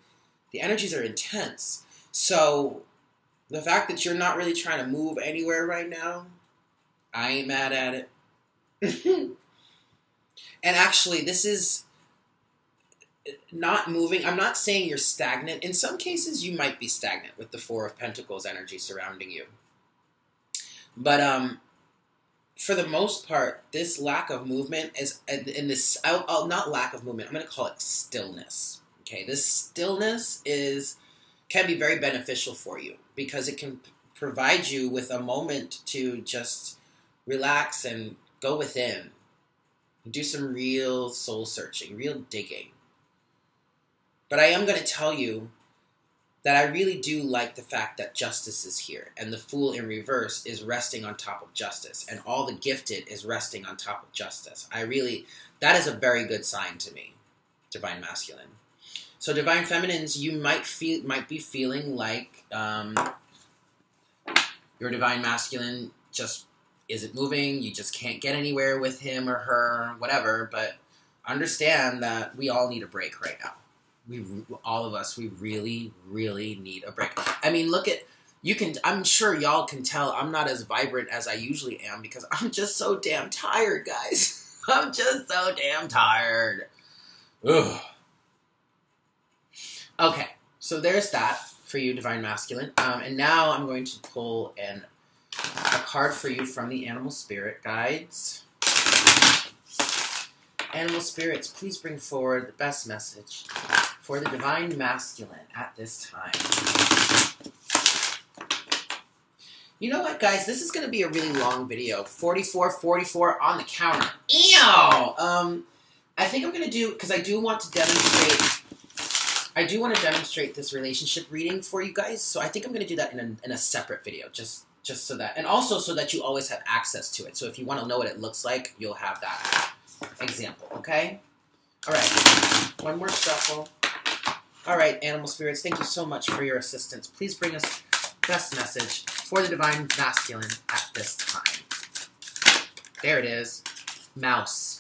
The energies are intense. So the fact that you're not really trying to move anywhere right now, I ain't mad at it. And actually, this is not moving. I'm not saying you're stagnant. In some cases, you might be stagnant with the Four of Pentacles energy surrounding you. But for the most part, this lack of movement is, in this, I'll not lack of movement, I'm going to call it stillness. Okay, this stillness can be very beneficial for you because it can provide you with a moment to just relax and go within. Do some real soul searching, real digging. But I am going to tell you that I really do like the fact that justice is here. And the Fool in reverse is resting on top of justice. And all the gifted is resting on top of justice. That is a very good sign to me, divine masculine. So divine feminines, you might be feeling like your divine masculine just isn't moving. You just can't get anywhere with him or her, whatever. But understand that we all need a break right now. All of us, we really, really need a break. I mean, I'm sure y'all can tell I'm not as vibrant as I usually am because I'm just so damn tired, guys. I'm just so damn tired. Ugh. Okay, so there's that for you, divine masculine. And now I'm going to pull a card for you from the animal spirit guides. Animal spirits, please bring forward the best message for the divine masculine at this time. You know what, guys? This is going to be a really long video. 44 on the counter. Ew! I think I'm going to do, because I do want to demonstrate this relationship reading for you guys. So I think I'm going to do that in a separate video, just so that, and also so that you always have access to it. So if you want to know what it looks like, you'll have that example, okay? All right, one more shuffle. All right, animal spirits, thank you so much for your assistance. Please bring us best message for the divine masculine at this time. There it is. Mouse.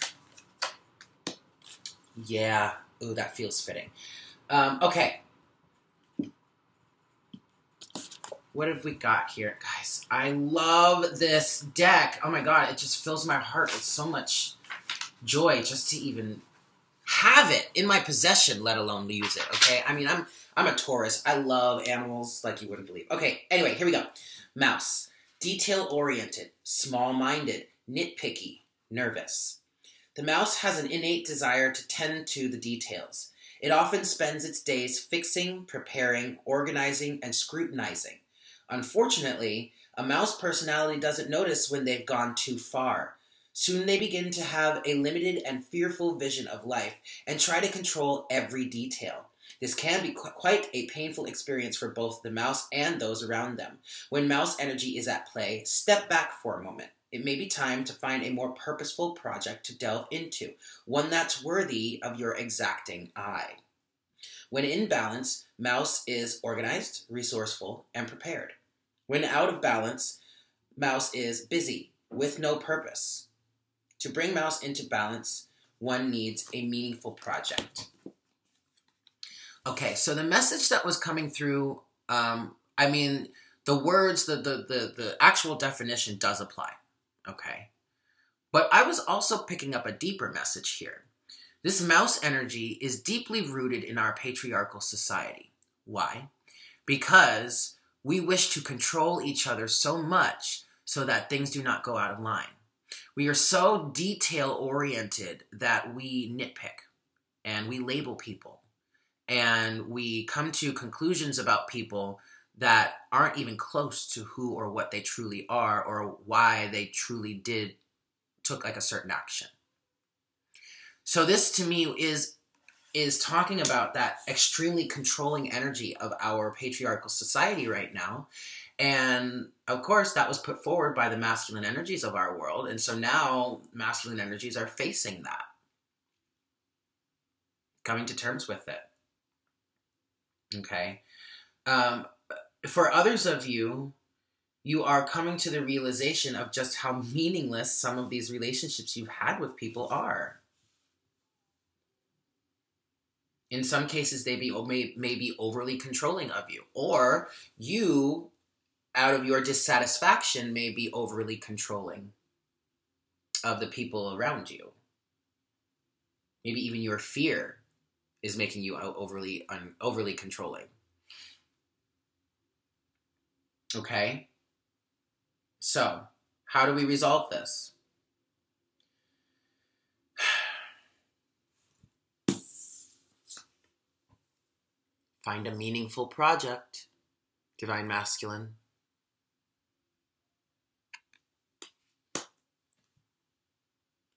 Yeah. Ooh, that feels fitting. Okay. What have we got here, guys? I love this deck. Oh my god, it just fills my heart with so much joy just to even have it in my possession, let alone use it, okay? I mean, I'm a Taurus. I love animals like you wouldn't believe. Okay, anyway, here we go. Mouse. Detail-oriented, small-minded, nitpicky, nervous. The mouse has an innate desire to tend to the details. It often spends its days fixing, preparing, organizing, and scrutinizing. Unfortunately, a mouse personality doesn't notice when they've gone too far. Soon they begin to have a limited and fearful vision of life and try to control every detail. This can be quite a painful experience for both the mouse and those around them. When mouse energy is at play, step back for a moment. It may be time to find a more purposeful project to delve into, one that's worthy of your exacting eye. When in balance, mouse is organized, resourceful, and prepared. When out of balance, mouse is busy, with no purpose. To bring mouse into balance, one needs a meaningful project. Okay, so the message that was coming through, I mean, the words, the actual definition does apply, okay? But I was also picking up a deeper message here. This mouse energy is deeply rooted in our patriarchal society. Why? Because we wish to control each other so much so that things do not go out of line. We are so detail-oriented that we nitpick and we label people and we come to conclusions about people that aren't even close to who or what they truly are or why they truly took like a certain action. So this to me is talking about that extremely controlling energy of our patriarchal society right now. And of course, that was put forward by the masculine energies of our world. And so now masculine energies are facing that, coming to terms with it. Okay. For others of you, you are coming to the realization of just how meaningless some of these relationships you've had with people are. In some cases, they may be overly controlling of you. Or you, out of your dissatisfaction, may be overly controlling of the people around you. Maybe even your fear is making you overly controlling. Okay? So, how do we resolve this? Find a meaningful project, Divine Masculine.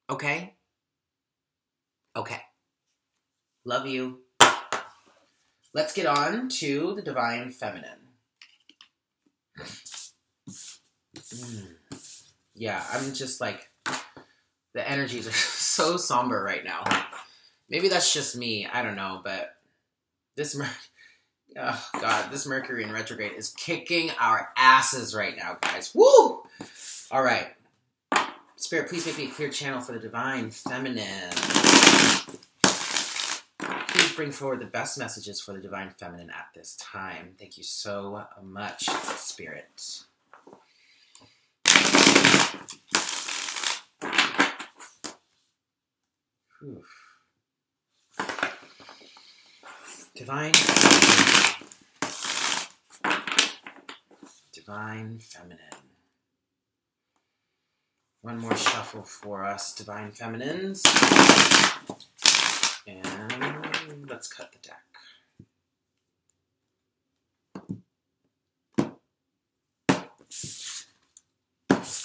Okay? Okay. Love you. Let's get on to the Divine Feminine. Yeah, I'm just like, the energies are so somber right now. Maybe that's just me. I don't know, but this Mercury in retrograde is kicking our asses right now, guys. Woo! All right. Spirit, please make me a clear channel for the Divine Feminine. Please bring forward the best messages for the Divine Feminine at this time. Thank you so much, Spirit. Whew. Divine Feminine. One more shuffle for us, Divine Feminines. And let's cut the deck.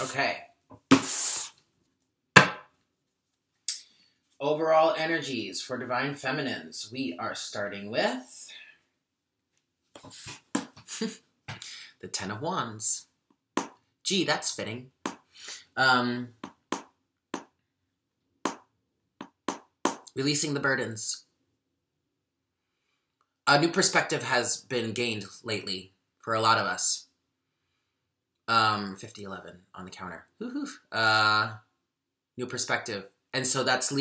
Okay. Overall energies for divine feminines. We are starting with the Ten of Wands. Gee, that's fitting. Releasing the burdens. A new perspective has been gained lately for a lot of us. 50-11 on the counter. New perspective. And so that's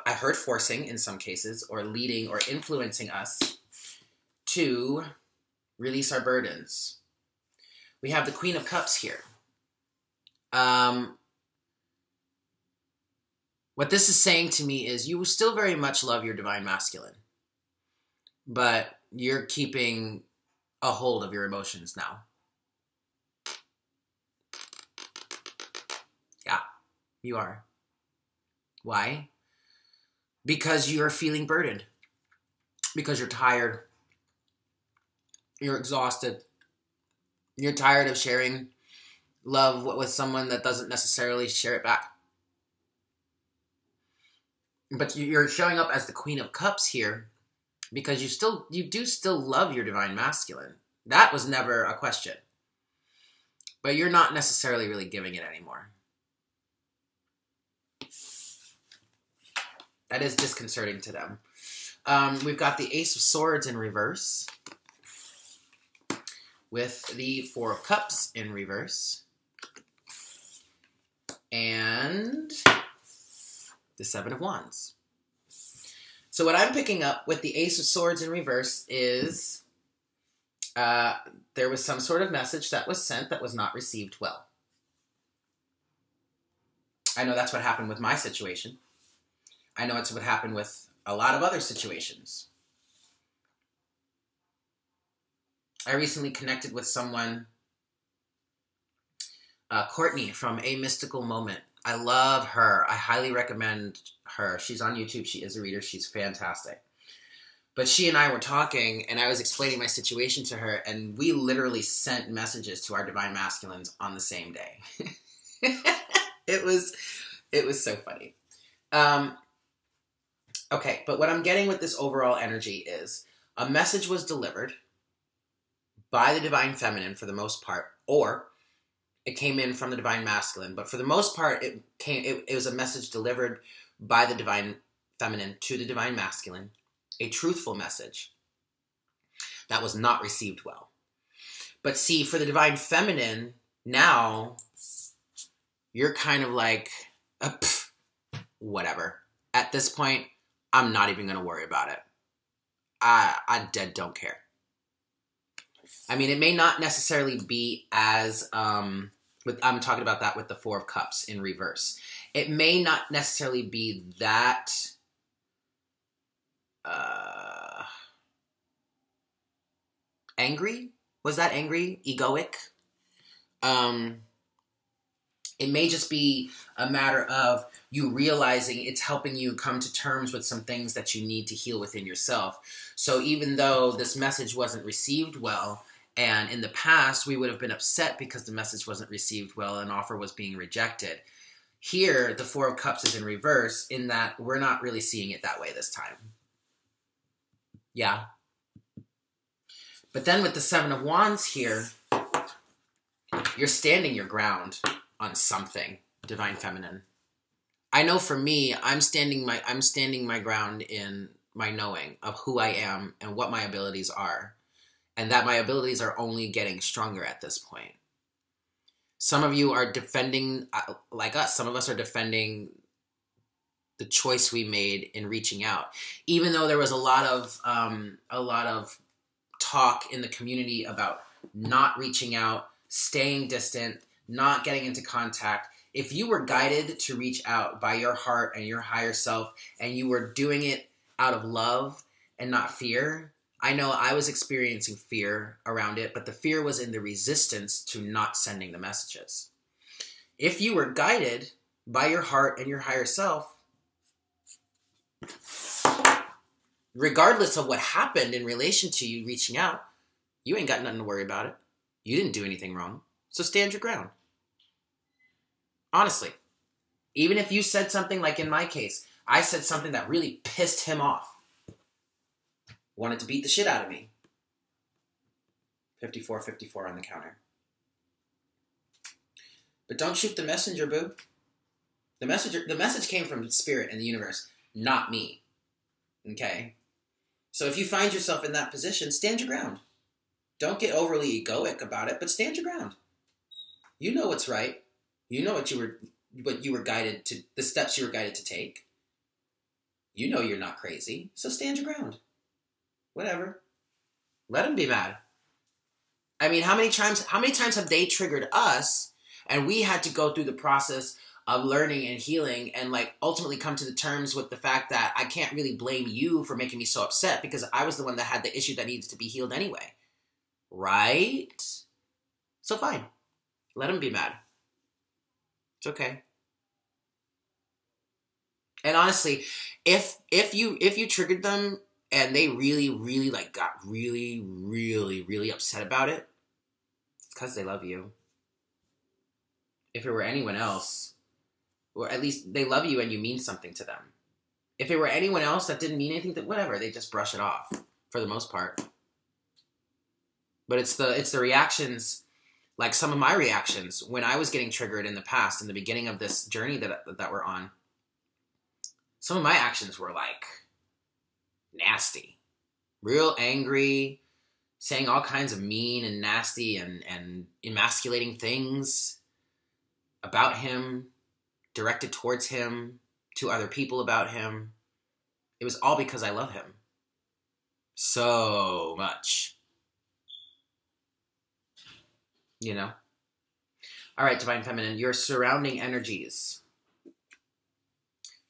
I heard forcing in some cases, or leading or influencing us to release our burdens. We have the Queen of Cups here. What this is saying to me is you still very much love your divine masculine, but you're keeping a hold of your emotions now. Yeah, you are. Why? Because you're feeling burdened. Because you're tired. You're exhausted. You're tired of sharing love with someone that doesn't necessarily share it back. But you're showing up as the Queen of Cups here because you do still love your divine masculine. That was never a question. But you're not necessarily really giving it anymore. That is disconcerting to them. We've got the Ace of Swords in reverse with the Four of Cups in reverse and the Seven of Wands. So what I'm picking up with the Ace of Swords in reverse is there was some sort of message that was sent that was not received well. I know that's what happened with my situation. I know it's what happened with a lot of other situations. I recently connected with someone, Courtney from A Mystical Moment. I love her. I highly recommend her. She's on YouTube. She is a reader. She's fantastic. But she and I were talking, and I was explaining my situation to her, and we literally sent messages to our divine masculines on the same day. It was so funny. Okay, but what I'm getting with this overall energy is a message was delivered by the divine feminine for the most part, or it came in from the divine masculine. But for the most part, it was a message delivered by the divine feminine to the divine masculine, a truthful message that was not received well. But see, for the divine feminine, now you're kind of like, whatever. At this point, I'm not even going to worry about it. I dead don't care. I mean, it may not necessarily be as, I'm talking about that with the Four of Cups in reverse. It may not necessarily be that, angry? Was that angry? Egoic? It may just be a matter of you realizing it's helping you come to terms with some things that you need to heal within yourself. So even though this message wasn't received well, and in the past we would have been upset because the message wasn't received well and an offer was being rejected, here the Four of Cups is in reverse in that we're not really seeing it that way this time. Yeah. But then with the Seven of Wands here, you're standing your ground on something, divine feminine. I know for me, I'm standing my ground in my knowing of who I am and what my abilities are, and that my abilities are only getting stronger at this point. Some of you are defending, like us, some of us are defending the choice we made in reaching out. Even though there was a lot of talk in the community about not reaching out, staying distant, not getting into contact. If you were guided to reach out by your heart and your higher self, and you were doing it out of love and not fear, I know I was experiencing fear around it, but the fear was in the resistance to not sending the messages. If you were guided by your heart and your higher self, regardless of what happened in relation to you reaching out, you ain't got nothing to worry about it. You didn't do anything wrong. So stand your ground. Honestly. Even if you said something like in my case, I said something that really pissed him off. Wanted to beat the shit out of me. 54-54 on the counter. But don't shoot the messenger, boo. The message came from spirit and the universe, not me. Okay? So if you find yourself in that position, stand your ground. Don't get overly egoic about it, but stand your ground. You know what's right. You know what you were guided to, the steps you were guided to take. You know you're not crazy, so stand your ground. Whatever. Let them be mad. I mean, how many times have they triggered us, and we had to go through the process of learning and healing and like ultimately come to the terms with the fact that I can't really blame you for making me so upset because I was the one that had the issue that needed to be healed anyway. Right? So fine. Let them be mad. It's okay. And honestly, if you triggered them and they really, really like got really, really, really upset about it, it's because they love you. If it were anyone else, or at least they love you and you mean something to them. If it were anyone else that didn't mean anything, whatever, they just brush it off for the most part. But it's the reactions, like some of my reactions when I was getting triggered in the past, in the beginning of this journey that we're on. Some of my actions were like nasty, real angry, saying all kinds of mean and nasty and emasculating things about him, directed towards him, to other people about him. It was all because I love him so much. You know? All right, Divine Feminine, your surrounding energies.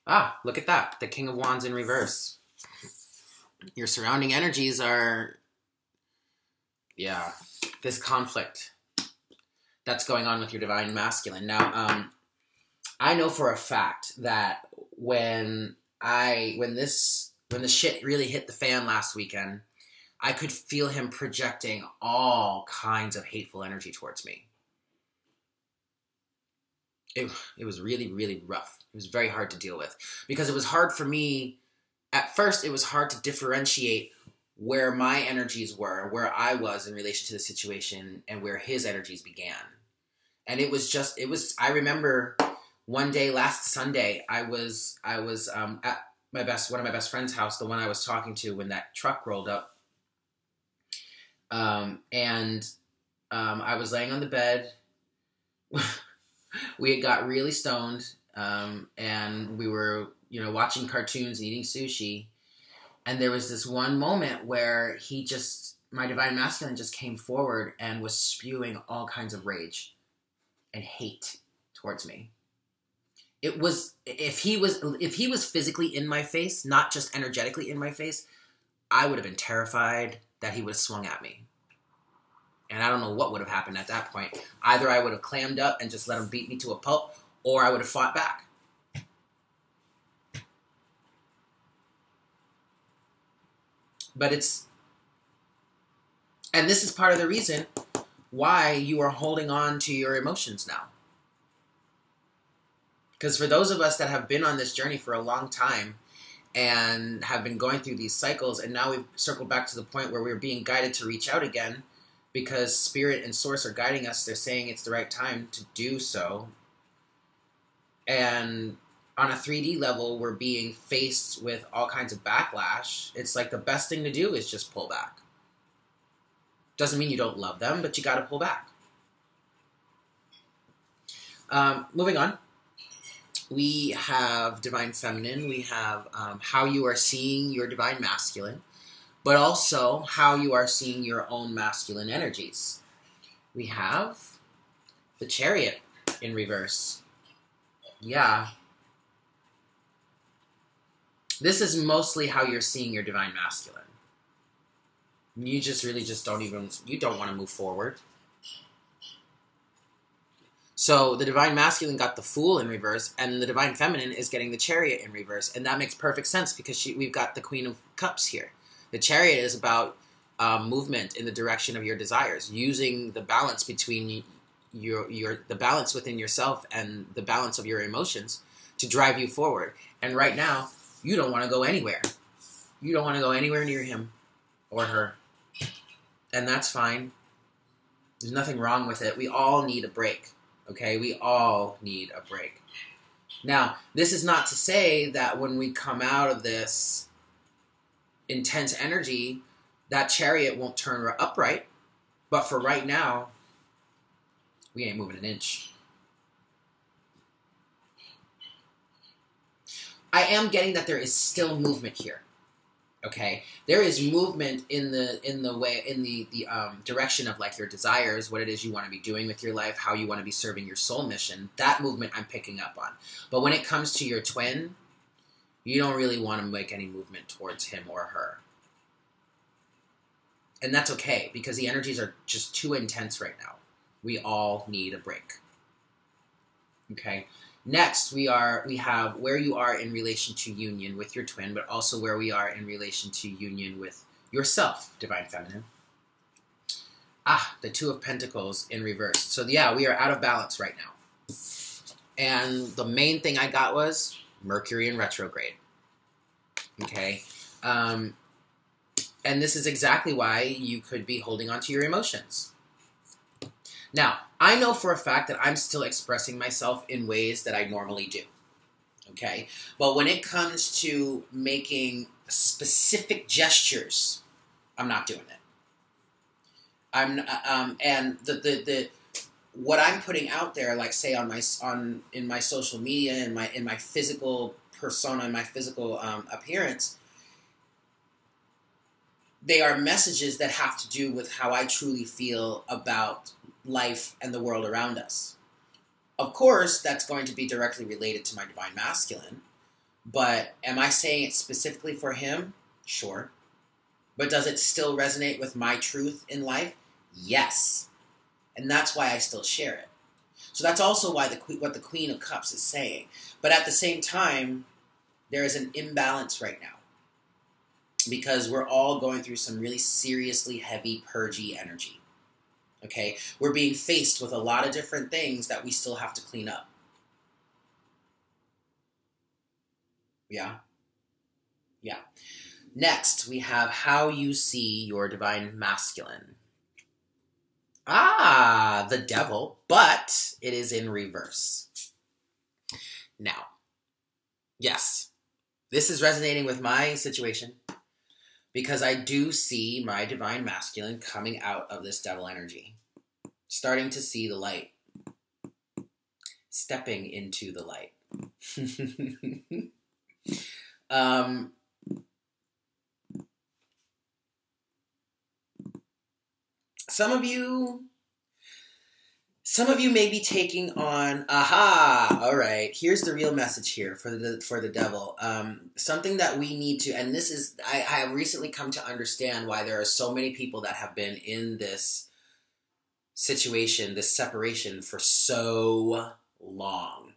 Ah, look at that. The King of Wands in reverse. Your surrounding energies are, this conflict that's going on with your Divine Masculine. Now, I know for a fact that when the shit really hit the fan last weekend, I could feel him projecting all kinds of hateful energy towards me. It was really, really rough. It was very hard to deal with because it was hard for me. At first, it was hard to differentiate where my energies were, where I was in relation to the situation, and where his energies began. And I remember one day last Sunday, I was at one of my best friend's house, the one I was talking to when that truck rolled up. I was laying on the bed. We had got really stoned, and we were, watching cartoons and eating sushi. And there was this one moment where my Divine Masculine just came forward and was spewing all kinds of rage and hate towards me. It was, if he was physically in my face, not just energetically in my face, I would have been terrified that he would have swung at me. And I don't know what would have happened at that point. Either I would have clammed up and just let him beat me to a pulp, or I would have fought back. But and this is part of the reason why you are holding on to your emotions now. Because for those of us that have been on this journey for a long time and have been going through these cycles, and now we've circled back to the point where we're being guided to reach out again, because Spirit and Source are guiding us. They're saying it's the right time to do so. And on a 3D level, we're being faced with all kinds of backlash. It's like the best thing to do is just pull back. Doesn't mean you don't love them, but you got to pull back. Moving on. We have Divine Feminine. We have how you are seeing your Divine Masculine, but also how you are seeing your own masculine energies. We have the Chariot in reverse. Yeah. This is mostly how you're seeing your Divine Masculine. You just really don't want to move forward. So the Divine Masculine got the Fool in reverse, and the Divine Feminine is getting the Chariot in reverse. And that makes perfect sense because we've got the Queen of Cups here. The Chariot is about movement in the direction of your desires, using the balance between the balance within yourself and the balance of your emotions to drive you forward. And right now, you don't want to go anywhere. You don't want to go anywhere near him or her. And that's fine. There's nothing wrong with it. We all need a break. Okay? We all need a break. Now, this is not to say that when we come out of this intense energy, that chariot won't turn upright. But for right now, we ain't moving an inch. I am getting that there is still movement here. Okay, there is movement in the direction of like your desires, what it is you want to be doing with your life, how you want to be serving your soul mission. That movement I'm picking up on. But when it comes to your twin, you don't really want to make any movement towards him or her. And that's okay, because the energies are just too intense right now. We all need a break. Okay. Next, we have where you are in relation to union with your twin, but also where we are in relation to union with yourself, Divine Feminine. The Two of Pentacles in reverse. So yeah, we are out of balance right now. And the main thing I got was Mercury in retrograde. Okay. And this is exactly why you could be holding on to your emotions. Now, I know for a fact that I'm still expressing myself in ways that I normally do, okay? But when it comes to making specific gestures, I'm not doing it. And what I'm putting out there, like say in my social media, in my physical persona, in my physical appearance, they are messages that have to do with how I truly feel about life and the world around us. Of course, that's going to be directly related to my Divine Masculine, but am I saying it specifically for him? Sure. But does it still resonate with my truth in life? Yes. And that's why I still share it. So that's also why what the Queen of Cups is saying. But at the same time, there is an imbalance right now, because we're all going through some really seriously heavy purgy energy. Okay? We're being faced with a lot of different things that we still have to clean up. Yeah? Yeah. Next, we have how you see your Divine Masculine. The Devil, but it is in reverse. Now, yes, this is resonating with my situation, because I do see my Divine Masculine coming out of this devil energy. Starting to see the light. Stepping into the light. Some of you may be taking on, all right, here's the real message here for the devil. Something that we need to, and this is, I have recently come to understand why there are so many people that have been in this situation, this separation for so long.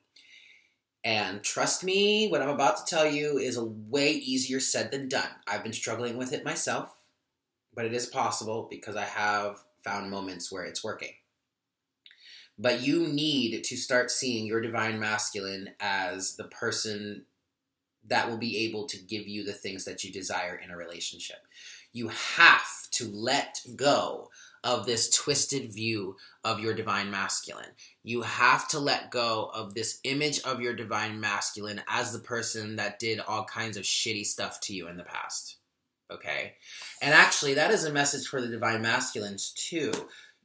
And trust me, what I'm about to tell you is a way easier said than done. I've been struggling with it myself, but it is possible because I have found moments where it's working. But you need to start seeing your Divine Masculine as the person that will be able to give you the things that you desire in a relationship. You have to let go of this twisted view of your Divine Masculine. You have to let go of this image of your Divine Masculine as the person that did all kinds of shitty stuff to you in the past. Okay? And actually, that is a message for the Divine Masculines too.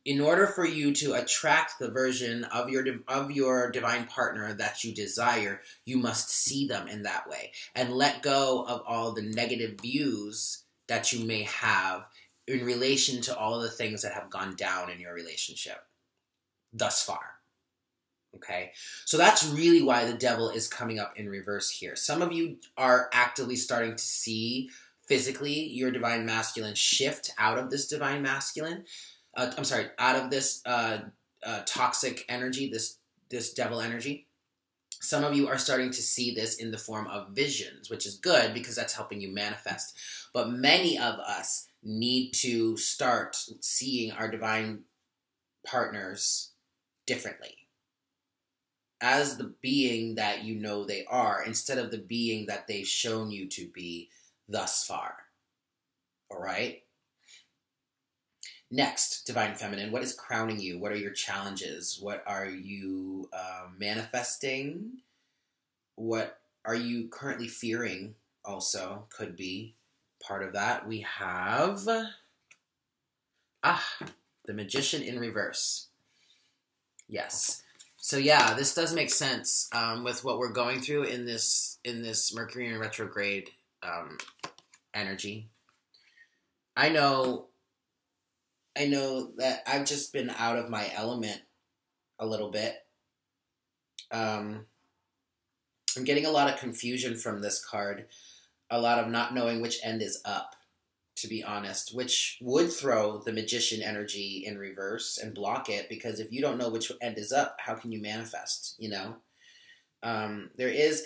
In order for you to attract the version of your divine partner that you desire, you must see them in that way and let go of all the negative views that you may have in relation to all of the things that have gone down in your relationship thus far. Okay? So that's really why the devil is coming up in reverse here. Some of you are actively starting to see physically your Divine Masculine shift out of this Divine Masculine. Out of this toxic energy, this devil energy. Some of you are starting to see this in the form of visions, which is good because that's helping you manifest. But many of us need to start seeing our divine partners differently. as the being that you know they are, instead of the being that they've shown you to be thus far. All right? Next, Divine Feminine, what is crowning you? What are your challenges? What are you manifesting? What are you currently fearing? Also, could be part of that. We have the Magician in reverse. Yes. So yeah, this does make sense with what we're going through in this Mercury in retrograde energy. I know that I've just been out of my element a little bit. I'm getting a lot of confusion from this card, a lot of not knowing which end is up, to be honest, which would throw the Magician energy in reverse and block it, because if you don't know which end is up, how can you manifest, you know? There is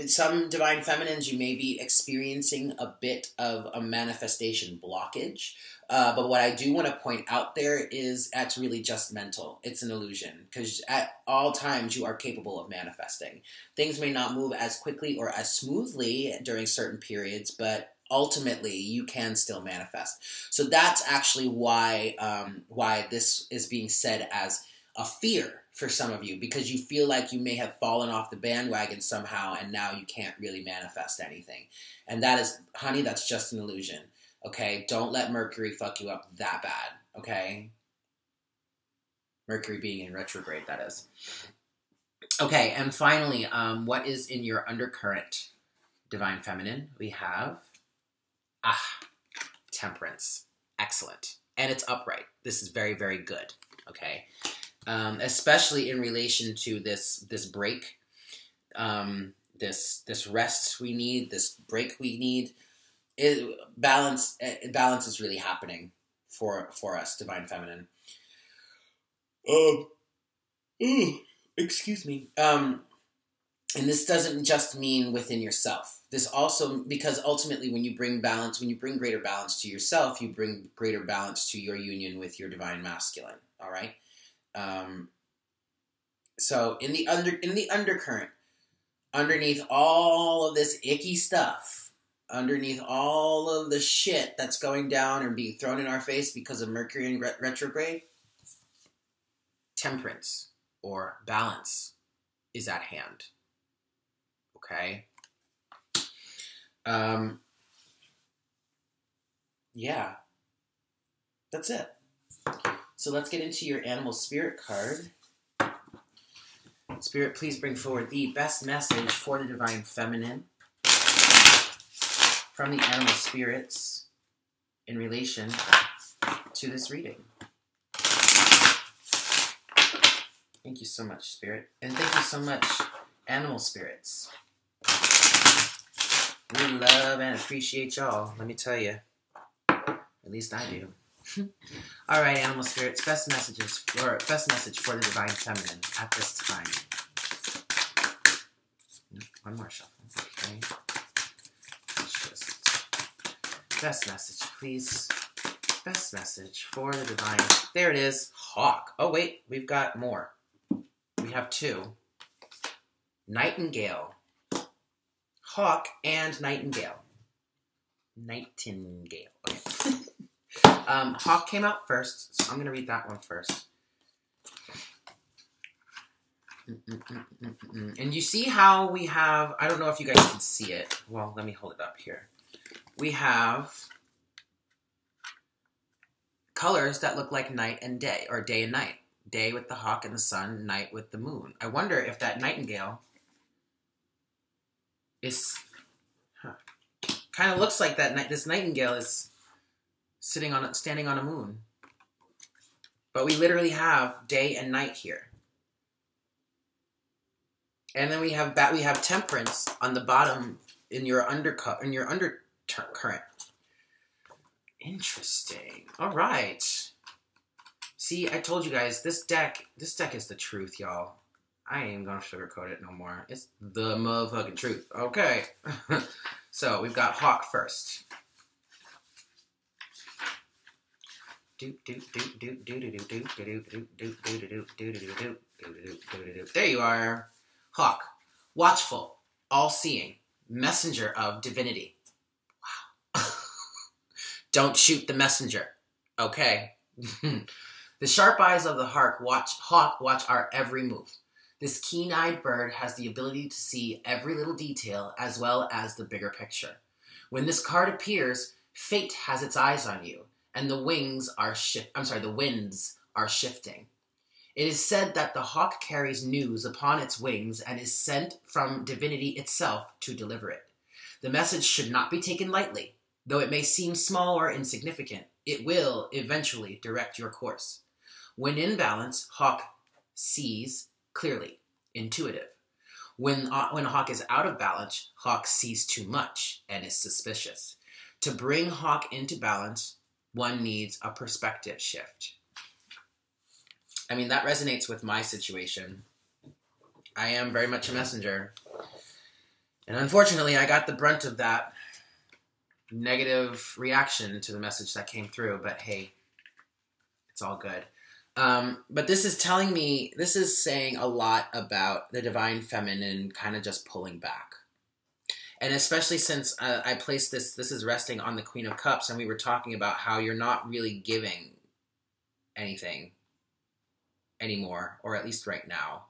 some Divine Feminines, you may be experiencing a bit of a manifestation blockage, but what I do want to point out there is that's really just mental. It's an illusion, because at all times you are capable of manifesting. Things may not move as quickly or as smoothly during certain periods, but ultimately you can still manifest. So that's actually why this is being said as a fear for some of you, because you feel like you may have fallen off the bandwagon somehow and now you can't really manifest anything. And that is, honey, that's just an illusion. Okay? Don't let Mercury fuck you up that bad. Okay? Mercury being in retrograde, that is. Okay, and finally, what is in your undercurrent, Divine Feminine? We have Temperance. Excellent. And it's upright. This is very, very good. Okay? Especially in relation to this break, this rest we need, this break we need. Balance is really happening for us, Divine Feminine. Excuse me. And this doesn't just mean within yourself. This also, because ultimately when you bring balance, when you bring greater balance to yourself, you bring greater balance to your union with your Divine Masculine. All right? So in the undercurrent, underneath all of this icky stuff, underneath all of the shit that's going down and being thrown in our face because of Mercury in retrograde, temperance or balance is at hand. Okay? Yeah. That's it. So let's get into your animal spirit card. Spirit, please bring forward the best message for the Divine Feminine from the animal spirits in relation to this reading. Thank you so much, Spirit. And thank you so much, animal spirits. We love and appreciate y'all, let me tell you. At least I do. All right, animal spirits, best message for the Divine Feminine at this time. One more shuffle. Okay. Best message, please. Best message for the Divine. There it is. Hawk. Oh wait, we've got more. We have two. Nightingale. Hawk and Nightingale. Nightingale. Okay. Hawk came out first, so I'm going to read that one first. And you see how we have, I don't know if you guys can see it. Well, let me hold it up here. We have colors that look like night and day, or day and night. Day with the hawk and the sun, night with the moon. I wonder if that nightingale is, kind of looks like that. This nightingale is standing on a moon. But we literally have day and night here. And then we have temperance on the bottom in your undercurrent. Interesting. All right. See, I told you guys this deck is the truth, y'all. I ain't gonna sugarcoat it no more. It's the motherfucking truth. Okay. So we've got Hawk first. There you are. Hawk, watchful, all-seeing, messenger of divinity. Wow. Don't shoot the messenger. Okay. The sharp eyes of the hawk watch our every move. This keen-eyed bird has the ability to see every little detail as well as the bigger picture. When this card appears, fate has its eyes on you, and the winds are shifting. It is said that the hawk carries news upon its wings and is sent from divinity itself to deliver it. The message should not be taken lightly. Though it may seem small or insignificant, it will eventually direct your course. When in balance, hawk sees clearly, intuitive. When a hawk is out of balance, hawk sees too much and is suspicious. To bring hawk into balance, one needs a perspective shift. I mean, that resonates with my situation. I am very much a messenger. And unfortunately, I got the brunt of that negative reaction to the message that came through. But hey, it's all good. But this is saying a lot about the divine feminine kind of just pulling back. And especially since I placed this is resting on the Queen of Cups, and we were talking about how you're not really giving anything anymore, or at least right now.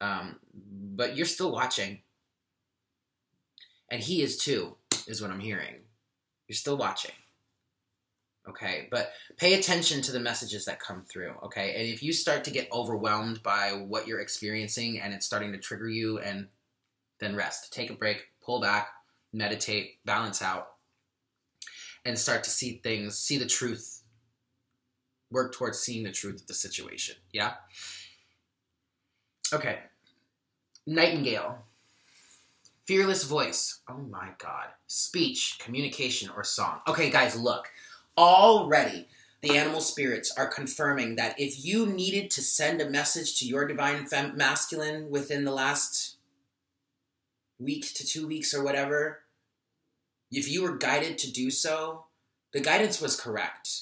But you're still watching. And he is too, is what I'm hearing. You're still watching. Okay, but pay attention to the messages that come through, okay? And if you start to get overwhelmed by what you're experiencing and it's starting to trigger you, and then rest. Take a break, pull back, meditate, balance out, and start to see things, see the truth. Work towards seeing the truth of the situation, yeah? Okay. Nightingale. Fearless voice. Oh my God. Speech, communication, or song. Okay, guys, look. Already, the animal spirits are confirming that if you needed to send a message to your divine masculine within the last week to 2 weeks or whatever, if you were guided to do so, the guidance was correct.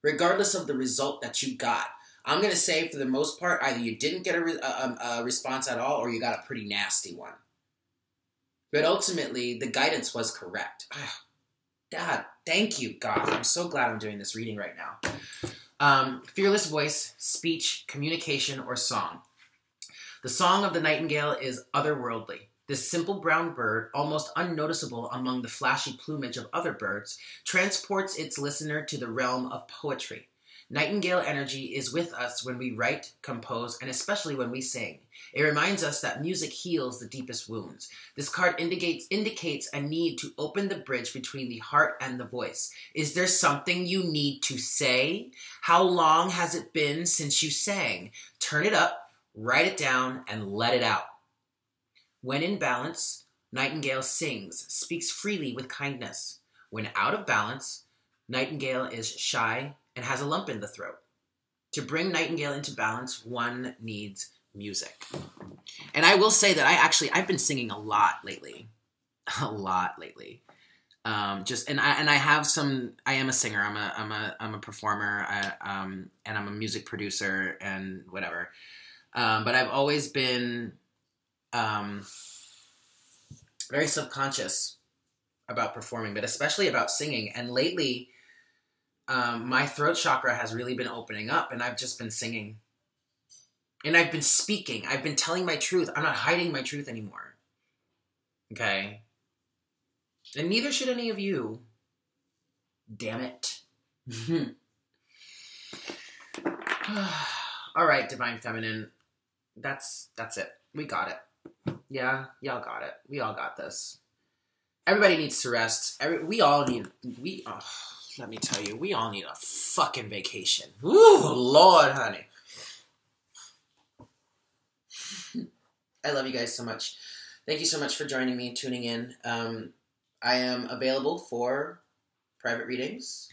Regardless of the result that you got. I'm going to say, for the most part, either you didn't get a response at all, or you got a pretty nasty one. But ultimately, the guidance was correct. God, thank you, God. I'm so glad I'm doing this reading right now. Fearless voice, speech, communication, or song. The song of the nightingale is otherworldly. This simple brown bird, almost unnoticeable among the flashy plumage of other birds, transports its listener to the realm of poetry. Nightingale energy is with us when we write, compose, and especially when we sing. It reminds us that music heals the deepest wounds. This card indicates a need to open the bridge between the heart and the voice. Is there something you need to say? How long has it been since you sang? Turn it up, write it down, and let it out. When in balance, Nightingale sings, speaks freely with kindness. When out of balance, Nightingale is shy and has a lump in the throat. To bring Nightingale into balance, one needs music. And I will say that I've been singing a lot lately. A lot lately. I am a singer. I'm a performer. And I'm a music producer and whatever. But I've always been very subconscious about performing, but especially about singing. And lately, my throat chakra has really been opening up, and I've just been singing. And I've been speaking. I've been telling my truth. I'm not hiding my truth anymore. Okay? And neither should any of you. Damn it. All right, Divine Feminine. That's it. We got it. Yeah, y'all got it. We all got this. Everybody needs to rest. Let me tell you, we all need a fucking vacation. Ooh, Lord, honey. I love you guys so much. Thank you so much for joining me, tuning in. I am available for private readings.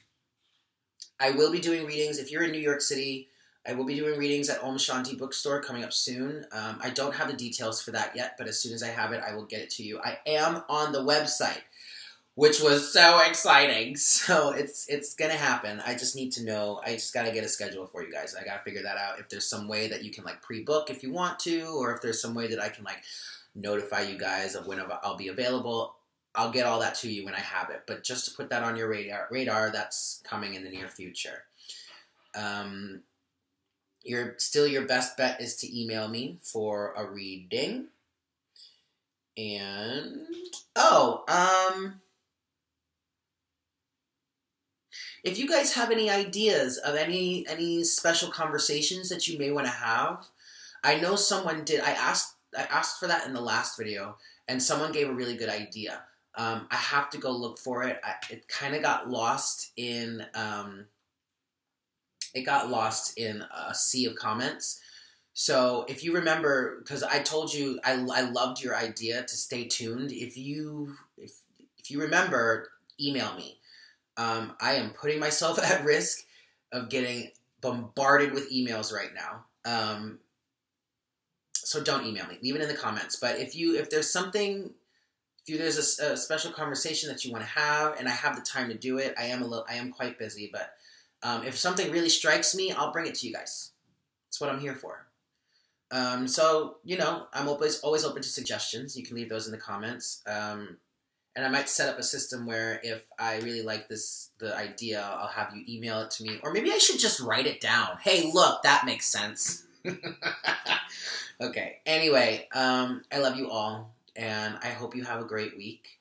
I will be doing readings. If you're in New York City, I will be doing readings at Om Shanti Bookstore coming up soon. I don't have the details for that yet, but as soon as I have it, I will get it to you. I am on the website. which was so exciting. So it's gonna happen. I just need to know. I just gotta get a schedule for you guys. I gotta figure that out. If there's some way that you can like pre-book if you want to, or if there's some way that I can like notify you guys of when I'll be available, I'll get all that to you when I have it. But just to put that on your radar, that's coming in the near future. Your best bet is to email me for a reading. And if you guys have any ideas of any special conversations that you may want to have, I know someone did. I asked for that in the last video, and someone gave a really good idea. I have to go look for it. It kind of got lost in a sea of comments. So if you remember, because I told you I loved your idea to stay tuned. If you remember, email me. I am putting myself at risk of getting bombarded with emails right now. So don't email me. Leave it in the comments. But if there's something, there's a special conversation that you want to have, and I have the time to do it, I am quite busy. But if something really strikes me, I'll bring it to you guys. That's what I'm here for. So I'm always open to suggestions. You can leave those in the comments. And I might set up a system where if I really like the idea, I'll have you email it to me. Or maybe I should just write it down. Hey, look, that makes sense. Okay. Anyway, I love you all, and I hope you have a great week.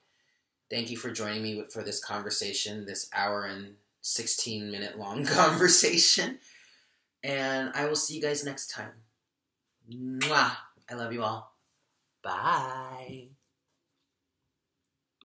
Thank you for joining me for this conversation, this hour and 16-minute long conversation. And I will see you guys next time. Mwah! I love you all. Bye.